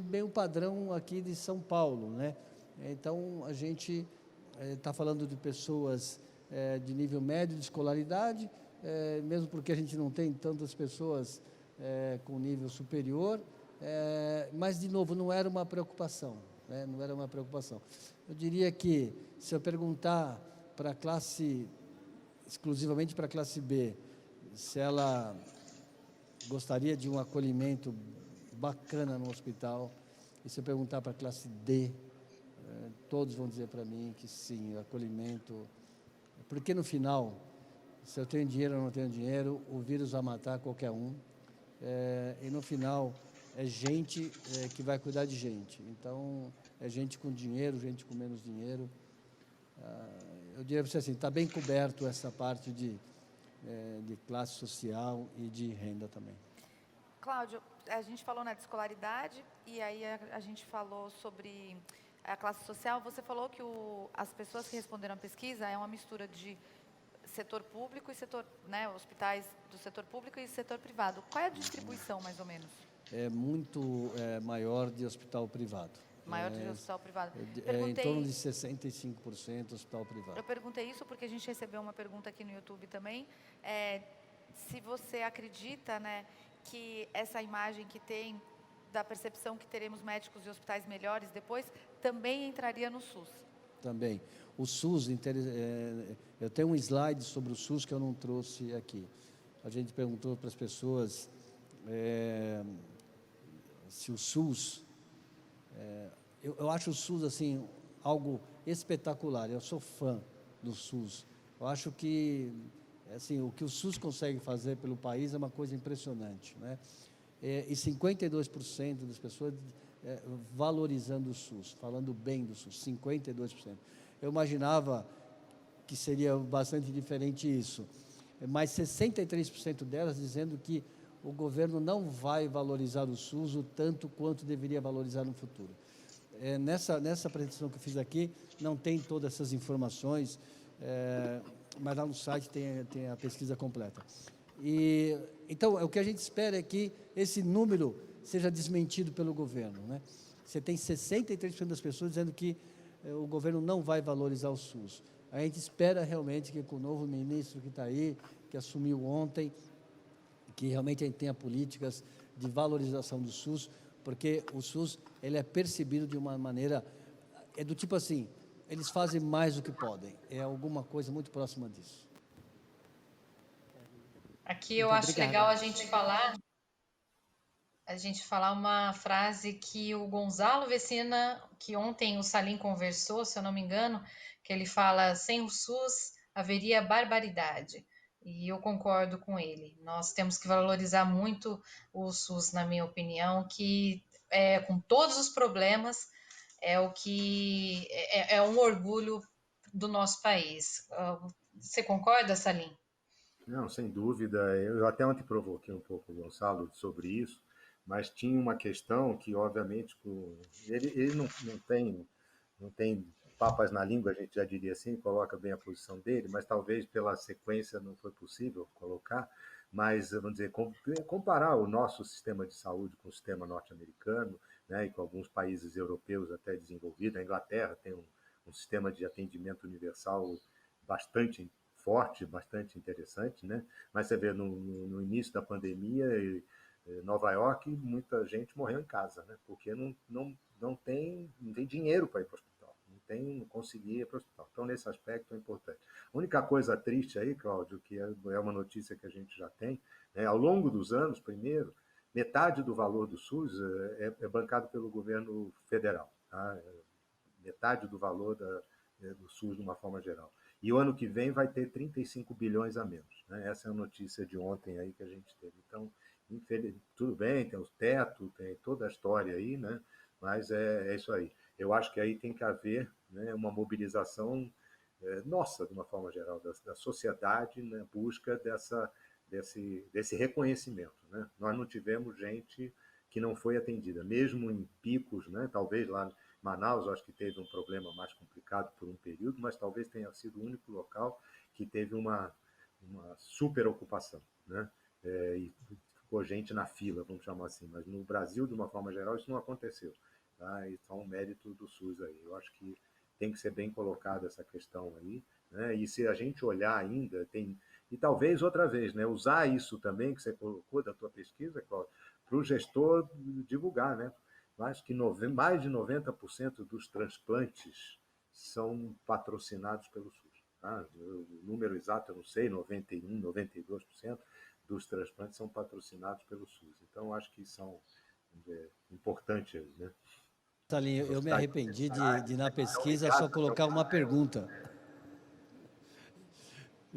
S4: bem o padrão aqui de São Paulo, né? Então, a gente está falando de pessoas de nível médio de escolaridade, mesmo porque a gente não tem tantas pessoas com nível superior, mas, de novo, não era uma preocupação, né? Não era uma preocupação. Eu diria que, se eu perguntar para a classe, exclusivamente para a classe B, se ela gostaria de um acolhimento bacana no hospital, e se eu perguntar para a classe D, todos vão dizer para mim que sim, o acolhimento, porque no final, se eu tenho dinheiro ou não tenho dinheiro, o vírus vai matar qualquer um, e no final é gente que vai cuidar de gente. Então, é gente com dinheiro, gente com menos dinheiro. Eu diria para você assim, está bem coberto essa parte de classe social e de renda também.
S1: Cláudio, a gente falou, né, de escolaridade e aí a gente falou sobre a classe social. Você falou que as pessoas que responderam à pesquisa é uma mistura de setor público e setor, né, hospitais do setor público e setor privado. Qual é a distribuição, mais ou menos?
S4: É muito maior de hospital privado.
S1: Maior de hospital privado.
S4: Em torno de 65% hospital privado.
S1: Eu perguntei isso porque a gente recebeu uma pergunta aqui no YouTube também, se você acredita, né, que essa imagem que tem da percepção que teremos médicos e hospitais melhores depois, também entraria no SUS.
S4: Também. O SUS, eu tenho um slide sobre o SUS que eu não trouxe aqui. A gente perguntou para as pessoas se o SUS... eu acho o SUS, assim, algo espetacular. Eu sou fã do SUS. Eu acho que, assim, o que o SUS consegue fazer pelo país é uma coisa impressionante, né? E 52% das pessoas valorizando o SUS, falando bem do SUS, 52%. Eu imaginava que seria bastante diferente isso, mas 63% delas dizendo que o governo não vai valorizar o SUS o tanto quanto deveria valorizar no futuro. Nessa apresentação que eu fiz aqui, não tem todas essas informações, mas lá no site tem a pesquisa completa. Então, o que a gente espera é que esse número seja desmentido pelo governo, né? Você tem 63% das pessoas dizendo que o governo não vai valorizar o SUS. A gente espera realmente que com o novo ministro que está aí, que assumiu ontem, que realmente a gente tenha políticas de valorização do SUS, porque o SUS ele é percebido de uma maneira, do tipo assim, eles fazem mais do que podem, é alguma coisa muito próxima disso.
S2: Aqui eu
S5: Muito
S2: acho
S5: obrigada.
S2: legal a gente falar uma frase que o Gonzalo Vecina, que ontem o Salim conversou, se eu não me engano, que ele fala: sem o SUS haveria barbaridade. E eu concordo com ele. Nós temos que valorizar muito o SUS, na minha opinião, que com todos os problemas é o que é um orgulho do nosso país. Você concorda, Salim?
S3: Não, sem dúvida. Eu até ontem provoquei um pouco o Gonçalo sobre isso, mas tinha uma questão que, obviamente, ele não tem papas na língua, a gente já diria assim, coloca bem a posição dele, mas talvez pela sequência não foi possível colocar, mas, vamos dizer, comparar o nosso sistema de saúde com o sistema norte-americano, né, e com alguns países europeus até desenvolvidos. A Inglaterra tem um sistema de atendimento universal bastante forte, bastante interessante, né? Mas você vê no início da pandemia, Nova York, muita gente morreu em casa, né? Porque não tem dinheiro para ir para o hospital, não conseguia ir para o hospital. Então, nesse aspecto, é importante. A única coisa triste aí, Cláudio, que é uma notícia que a gente já tem, né? Ao longo dos anos, primeiro, metade do valor do SUS é bancado pelo governo federal, tá? Metade do valor do SUS de uma forma geral. E o ano que vem vai ter 35 bilhões a menos, né? Essa é a notícia de ontem aí que a gente teve. Então, tudo bem, tem o teto, tem toda a história aí, né? Mas é isso aí. Eu acho que aí tem que haver, né, uma mobilização nossa, de uma forma geral, da sociedade, né, busca desse reconhecimento, né? Nós não tivemos gente que não foi atendida, mesmo em picos, né? Talvez lá em Manaus, acho que teve um problema mais complicado por um período, mas talvez tenha sido o único local que teve uma super ocupação, né? E ficou gente na fila, vamos chamar assim. Mas no Brasil, de uma forma geral, isso não aconteceu, tá? Então, o mérito do SUS aí. Eu acho que tem que ser bem colocada essa questão aí, né? E se a gente olhar ainda, e talvez outra vez, né, usar isso também que você colocou da tua pesquisa, Cláudio, para o gestor divulgar, né? Mais de 90% dos transplantes são patrocinados pelo SUS. Tá? O número exato eu não sei, 91%, 92% dos transplantes são patrocinados pelo SUS. Então, acho que são importantes, né?
S4: Salim, eu me arrependi de na pesquisa só colocar uma pergunta.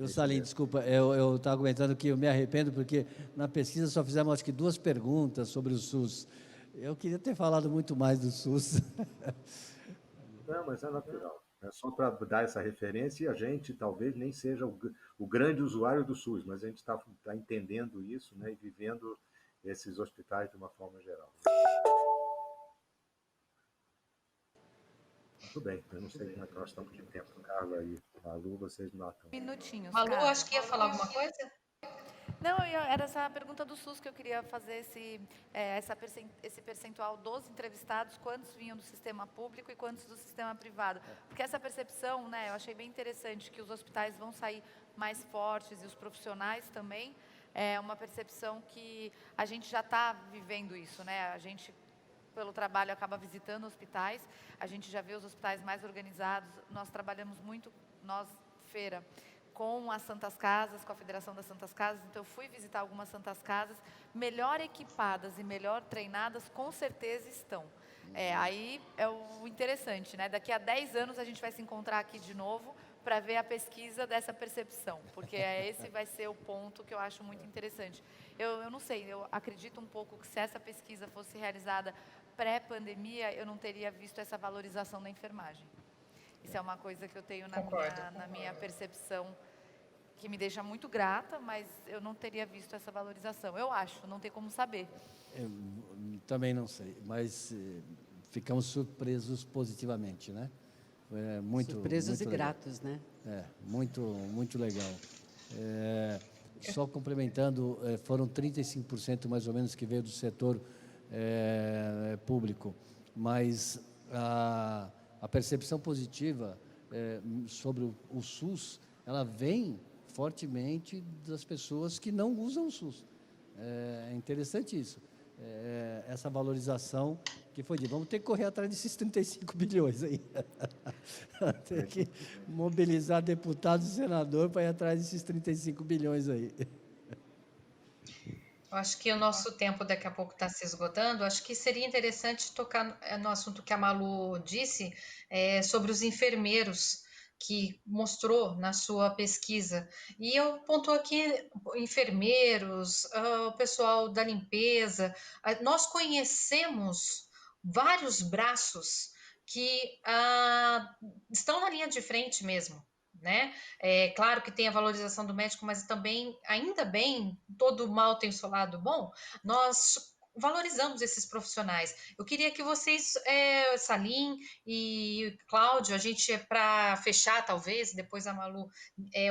S4: Salim, desculpa, eu estava comentando que eu me arrependo porque na pesquisa só fizemos acho que 2 perguntas sobre o SUS. Eu queria ter falado muito mais do SUS.
S3: Não, mas é natural. É só para dar essa referência e a gente talvez nem seja o grande usuário do SUS, mas a gente está entendendo isso, né, e vivendo esses hospitais de uma forma geral. Muito bem, eu não sei como é que nós estamos de tempo, Carla e Malu, vocês matam.
S1: Minutinhos,
S2: Malu,
S1: cara.
S2: acho que ia falar alguma coisa?
S1: Não, era essa pergunta do SUS que eu queria fazer, esse percentual dos entrevistados, quantos vinham do sistema público e quantos do sistema privado. Porque essa percepção, né, eu achei bem interessante que os hospitais vão sair mais fortes e os profissionais também, é uma percepção que a gente já está vivendo isso, né? A gente, pelo trabalho, acaba visitando hospitais, a gente já vê os hospitais mais organizados, nós trabalhamos muito, nós, Feira, com as Santas Casas, com a Federação das Santas Casas, então eu fui visitar algumas Santas Casas, melhor equipadas e melhor treinadas, com certeza estão. Aí é o interessante, né? Daqui a 10 anos a gente vai se encontrar aqui de novo para ver a pesquisa dessa percepção, porque esse vai ser o ponto que eu acho muito interessante. Eu não sei, eu acredito um pouco que se essa pesquisa fosse realizada pré-pandemia, eu não teria visto essa valorização da enfermagem. Isso é uma coisa que eu tenho na minha percepção, que me deixa muito grata, mas eu não teria visto essa valorização. Eu acho, não tem como saber.
S4: Eu também não sei, mas ficamos surpresos positivamente, né?
S5: Surpresos e
S4: legal.
S5: gratos, né?
S4: Muito legal. Só complementando, foram 35% mais ou menos que veio do setor público, mas a percepção positiva sobre o SUS, ela vem fortemente das pessoas que não usam o SUS. É interessante isso. Essa valorização que foi de vamos ter que correr atrás desses 35 bilhões aí. Ter que mobilizar deputado e senador para ir atrás desses 35 bilhões aí.
S2: Eu acho que o nosso tempo daqui a pouco está se esgotando. Acho que seria interessante tocar no assunto que a Malu disse, sobre os enfermeiros, que mostrou na sua pesquisa. E eu pontuo aqui enfermeiros, o pessoal da limpeza. Nós conhecemos vários braços que estão na linha de frente mesmo, né? É claro que tem a valorização do médico, mas também, ainda bem, todo mal tem o seu lado bom, nós valorizamos esses profissionais. Eu queria que vocês, Salim e Cláudio, a gente, para fechar, talvez, depois a Malu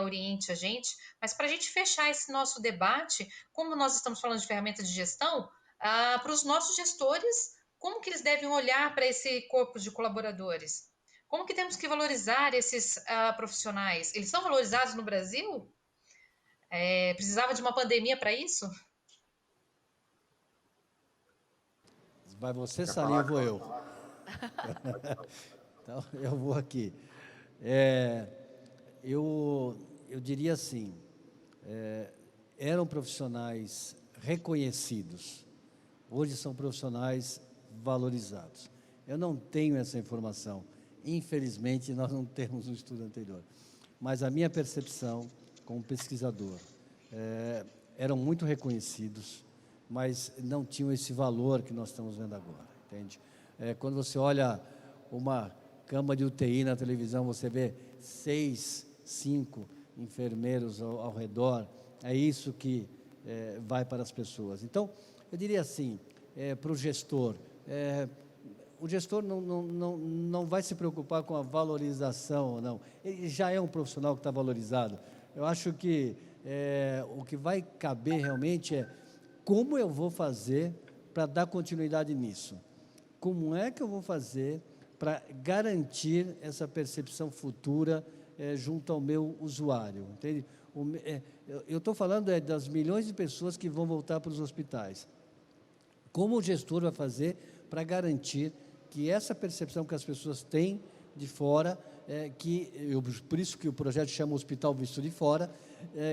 S2: oriente a gente, mas para a gente fechar esse nosso debate, como nós estamos falando de ferramentas de gestão, para os nossos gestores, como que eles devem olhar para esse corpo de colaboradores? Como que temos que valorizar esses profissionais? Eles são valorizados no Brasil? Precisava de uma pandemia para isso?
S4: Vai você,
S3: Quer
S4: Salim, ou
S3: falar,
S4: vou
S3: Cláudio?
S4: eu? Então, eu vou aqui. Eu diria assim, eram profissionais reconhecidos, hoje são profissionais valorizados. Eu não tenho essa informação, infelizmente nós não temos um estudo anterior, mas a minha percepção como pesquisador, eram muito reconhecidos, mas não tinham esse valor que nós estamos vendo agora, entende? Quando você olha uma cama de UTI na televisão, você vê 6, 5 enfermeiros ao redor, é isso que vai para as pessoas. Então, eu diria assim, para o gestor não vai se preocupar com a valorização ou não, ele já é um profissional que está valorizado. Eu acho que o que vai caber realmente é como eu vou fazer para dar continuidade nisso. Como é que eu vou fazer para garantir essa percepção futura junto ao meu usuário? Entende? Eu estou falando das milhões de pessoas que vão voltar para os hospitais. Como o gestor vai fazer para garantir que essa percepção que as pessoas têm de fora, por isso que o projeto chama Hospital Visto de Fora,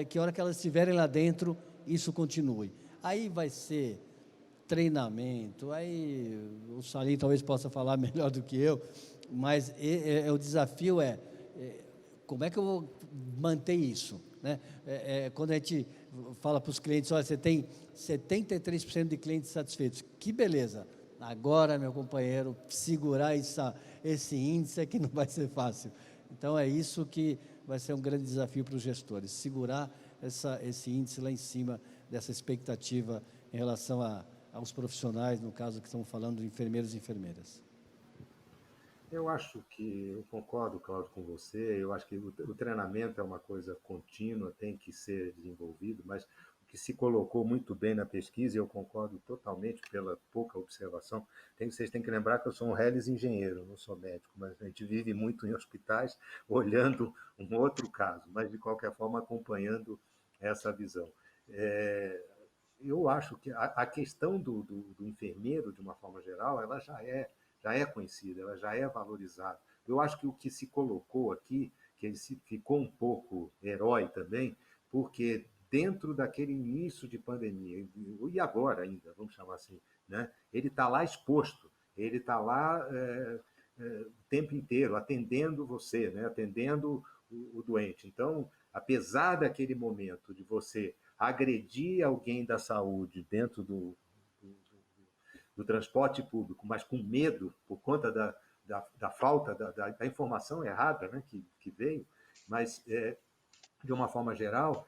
S4: que a hora que elas estiverem lá dentro, isso continue. Aí vai ser treinamento, aí o Salim talvez possa falar melhor do que eu, mas o desafio como é que eu vou manter isso, né? Quando a gente fala para os clientes, olha, você tem 73% de clientes satisfeitos, que beleza, agora, meu companheiro, segurar esse índice é que não vai ser fácil. Então, é isso que vai ser um grande desafio para os gestores, segurar esse índice lá em cima dessa expectativa em relação aos profissionais, no caso que estamos falando de enfermeiros e enfermeiras.
S3: Eu acho que, eu concordo, Cláudio, com você, eu acho que o treinamento é uma coisa contínua, tem que ser desenvolvido, mas o que se colocou muito bem na pesquisa, e eu concordo totalmente pela pouca observação, vocês têm que lembrar que eu sou um reles engenheiro, não sou médico, mas a gente vive muito em hospitais olhando um outro caso, mas de qualquer forma acompanhando essa visão. eu acho que a questão do enfermeiro, de uma forma geral, ela já é conhecida, ela já é valorizada. Eu acho que o que se colocou aqui, que ele ficou um pouco herói também, porque dentro daquele início de pandemia, e agora ainda, vamos chamar assim, né, ele está lá exposto, ele está lá o tempo inteiro atendendo você, né, atendendo o doente. Então, apesar daquele momento de você agredir alguém da saúde dentro do, do transporte público, mas com medo por conta da falta da informação errada, né, que veio, mas, de uma forma geral,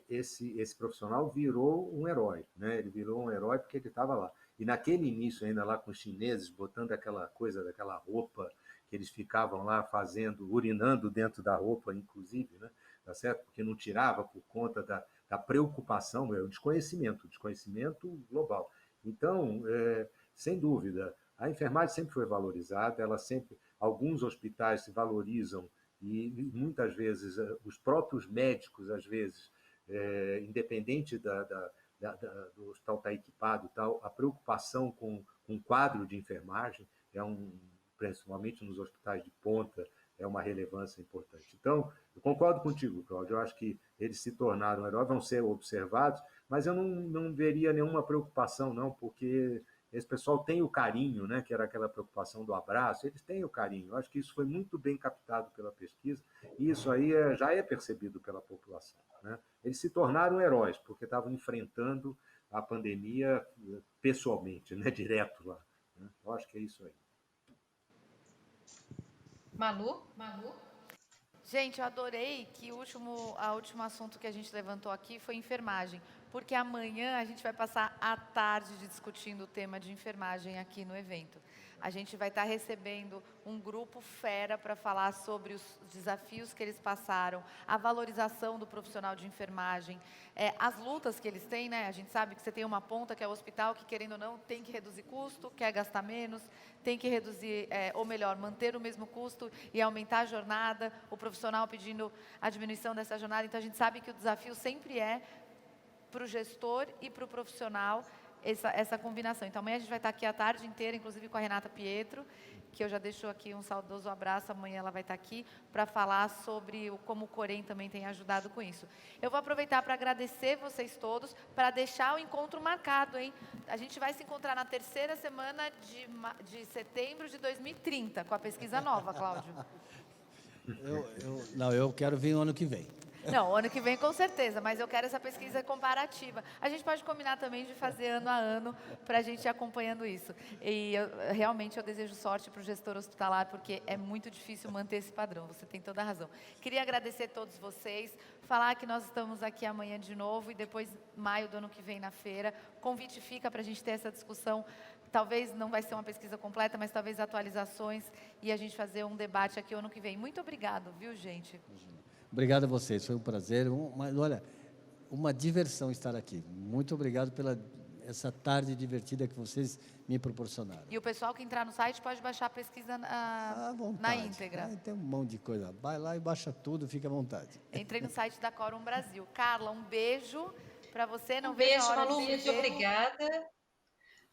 S3: esse profissional virou um herói. Né? Ele virou um herói porque ele estava lá. E naquele início, ainda lá com os chineses, botando aquela coisa, daquela roupa que eles ficavam lá fazendo, urinando dentro da roupa, inclusive, né? Tá certo? Porque não tirava por conta da preocupação, o desconhecimento global. Então, sem dúvida, a enfermagem sempre foi valorizada, alguns hospitais se valorizam e muitas vezes os próprios médicos, às vezes, independente do hospital estar equipado e tal, a preocupação com o quadro de enfermagem principalmente nos hospitais de ponta, é uma relevância importante. Então, eu concordo contigo, Cláudio, eu acho que eles se tornaram heróis, vão ser observados, mas eu não veria nenhuma preocupação, não, porque esse pessoal tem o carinho, né, que era aquela preocupação do abraço, eles têm o carinho. Eu acho que isso foi muito bem captado pela pesquisa e isso aí já é percebido pela população. Né? Eles se tornaram heróis porque estavam enfrentando a pandemia pessoalmente, né, direto lá. Né? Eu acho que é isso aí.
S2: Malu?
S1: Gente, eu adorei que o último assunto que a gente levantou aqui foi enfermagem, porque amanhã a gente vai passar a tarde discutindo o tema de enfermagem aqui no evento. A gente vai estar recebendo um grupo fera para falar sobre os desafios que eles passaram, a valorização do profissional de enfermagem, as lutas que eles têm, né? A gente sabe que você tem uma ponta que é o hospital que, querendo ou não, tem que reduzir custo, quer gastar menos, tem que reduzir, ou melhor, manter o mesmo custo e aumentar a jornada, o profissional pedindo a diminuição dessa jornada. Então, a gente sabe que o desafio sempre é para o gestor e para o profissional essa combinação. Então, amanhã a gente vai estar aqui a tarde inteira, inclusive com a Renata Pietro, que eu já deixo aqui um saudoso abraço, amanhã ela vai estar aqui para falar sobre como o Corém também tem ajudado com isso. Eu vou aproveitar para agradecer vocês todos, para deixar o encontro marcado, hein? A gente vai se encontrar na terceira semana de setembro de 2030, com a pesquisa nova, Cláudio.
S4: Eu quero vir o ano que vem.
S1: Não, ano que vem com certeza, mas eu quero essa pesquisa comparativa. A gente pode combinar também de fazer ano a ano para a gente ir acompanhando isso. E realmente eu desejo sorte para o gestor hospitalar, porque é muito difícil manter esse padrão, você tem toda a razão. Queria agradecer a todos vocês, falar que nós estamos aqui amanhã de novo e depois maio do ano que vem na feira. O convite fica para a gente ter essa discussão. Talvez não vai ser uma pesquisa completa, mas talvez atualizações e a gente fazer um debate aqui ano que vem. Muito obrigado, viu, gente?
S4: Obrigado a vocês, foi um prazer. Mas olha, uma diversão estar aqui. Muito obrigado pela essa tarde divertida que vocês me proporcionaram.
S1: E o pessoal que entrar no site pode baixar a pesquisa na íntegra.
S4: Tem um monte de coisa. Vai lá e baixa tudo, fica à vontade.
S1: Entrei no site da Quorum Brasil. Carla, um beijo para você. Não
S2: Um
S1: vejo
S2: beijo,
S1: a hora
S2: Malu,
S1: de
S2: muito
S1: ver.
S2: obrigada.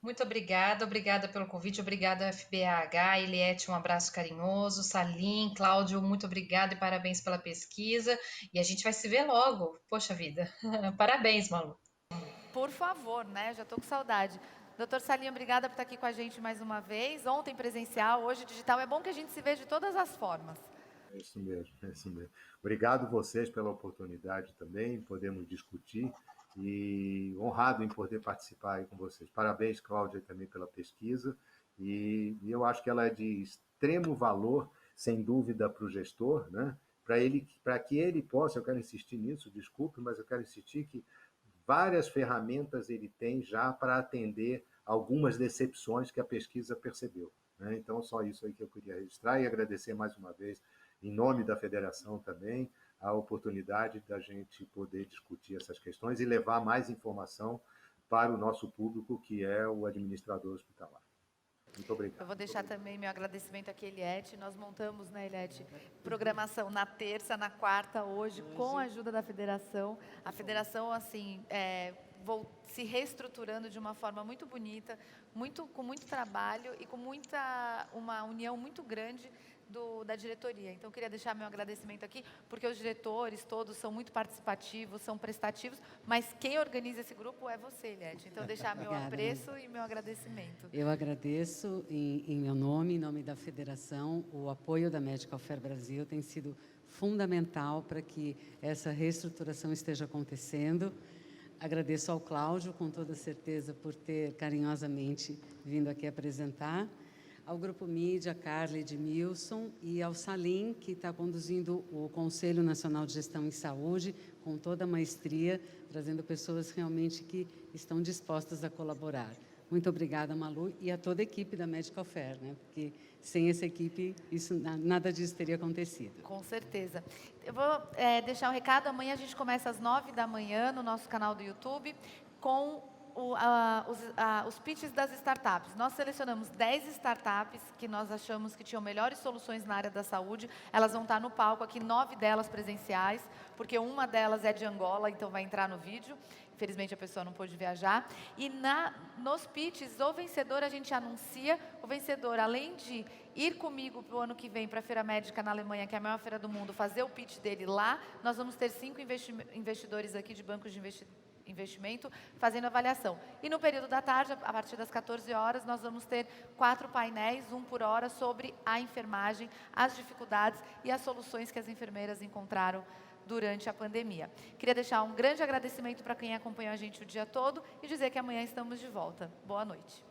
S2: Muito obrigada pelo convite, obrigada FBAH, Eliette, um abraço carinhoso, Salim, Cláudio, muito obrigada e parabéns pela pesquisa, e a gente vai se ver logo, poxa vida, parabéns, Malu.
S1: Por favor, né? Já estou com saudade. Doutor Salim, obrigada por estar aqui com a gente mais uma vez. Ontem presencial, hoje digital. É bom que a gente se veja de todas as formas.
S3: É isso mesmo, é isso mesmo. Obrigado vocês pela oportunidade também, podemos discutir e honrado em poder participar aí com vocês. Parabéns, Cláudia, também pela pesquisa e eu acho que ela é de extremo valor, sem dúvida, para o gestor, né? Para que ele possa, eu quero insistir nisso, desculpe, mas eu quero insistir que várias ferramentas ele tem já para atender algumas decepções que a pesquisa percebeu. Né? Então, só isso aí que eu queria registrar e agradecer mais uma vez, em nome da federação também, a oportunidade da gente poder discutir essas questões e levar mais informação para o nosso público, que é o administrador hospitalar. Muito obrigado.
S1: Eu vou deixar também meu agradecimento aqui, Eliette. Nós montamos, né, Eliette, programação na terça, na quarta, hoje, com a ajuda da federação. A federação, assim, se reestruturando de uma forma muito bonita, com muito trabalho e com uma união muito grande da diretoria. Então, eu queria deixar meu agradecimento aqui, porque os diretores todos são muito participativos, são prestativos, mas quem organiza esse grupo é você, Eliette. Então, deixar meu apreço e meu agradecimento.
S5: Eu agradeço, em meu nome, em nome da federação, o apoio da Medical Fair Brasil tem sido fundamental para que essa reestruturação esteja acontecendo. Agradeço ao Cláudio, com toda certeza, por ter carinhosamente vindo aqui apresentar. Ao Grupo Mídia, Carla e Edmilson, e ao Salim, que está conduzindo o Conselho Nacional de Gestão em Saúde, com toda a maestria, trazendo pessoas realmente que estão dispostas a colaborar. Muito obrigada, Malu, e a toda a equipe da Medical Fair, né? Porque sem essa equipe, nada disso teria acontecido.
S1: Com certeza. Eu vou deixar um recado. Amanhã a gente começa às 9 da manhã no nosso canal do YouTube com os pitches das startups. Nós selecionamos 10 startups que nós achamos que tinham melhores soluções na área da saúde. Elas vão estar no palco aqui, 9 delas presenciais, porque uma delas é de Angola, então vai entrar no vídeo. Infelizmente, a pessoa não pôde viajar. E nos pitches, o vencedor, a gente anuncia. O vencedor, além de ir comigo para o ano que vem para a Feira Médica na Alemanha, que é a maior feira do mundo, fazer o pitch dele lá, nós vamos ter 5 investidores aqui de bancos de investimento fazendo avaliação. E no período da tarde, a partir das 14 horas, nós vamos ter 4 painéis, um por hora, sobre a enfermagem, as dificuldades e as soluções que as enfermeiras encontraram durante a pandemia. Queria deixar um grande agradecimento para quem acompanhou a gente o dia todo e dizer que amanhã estamos de volta. Boa noite.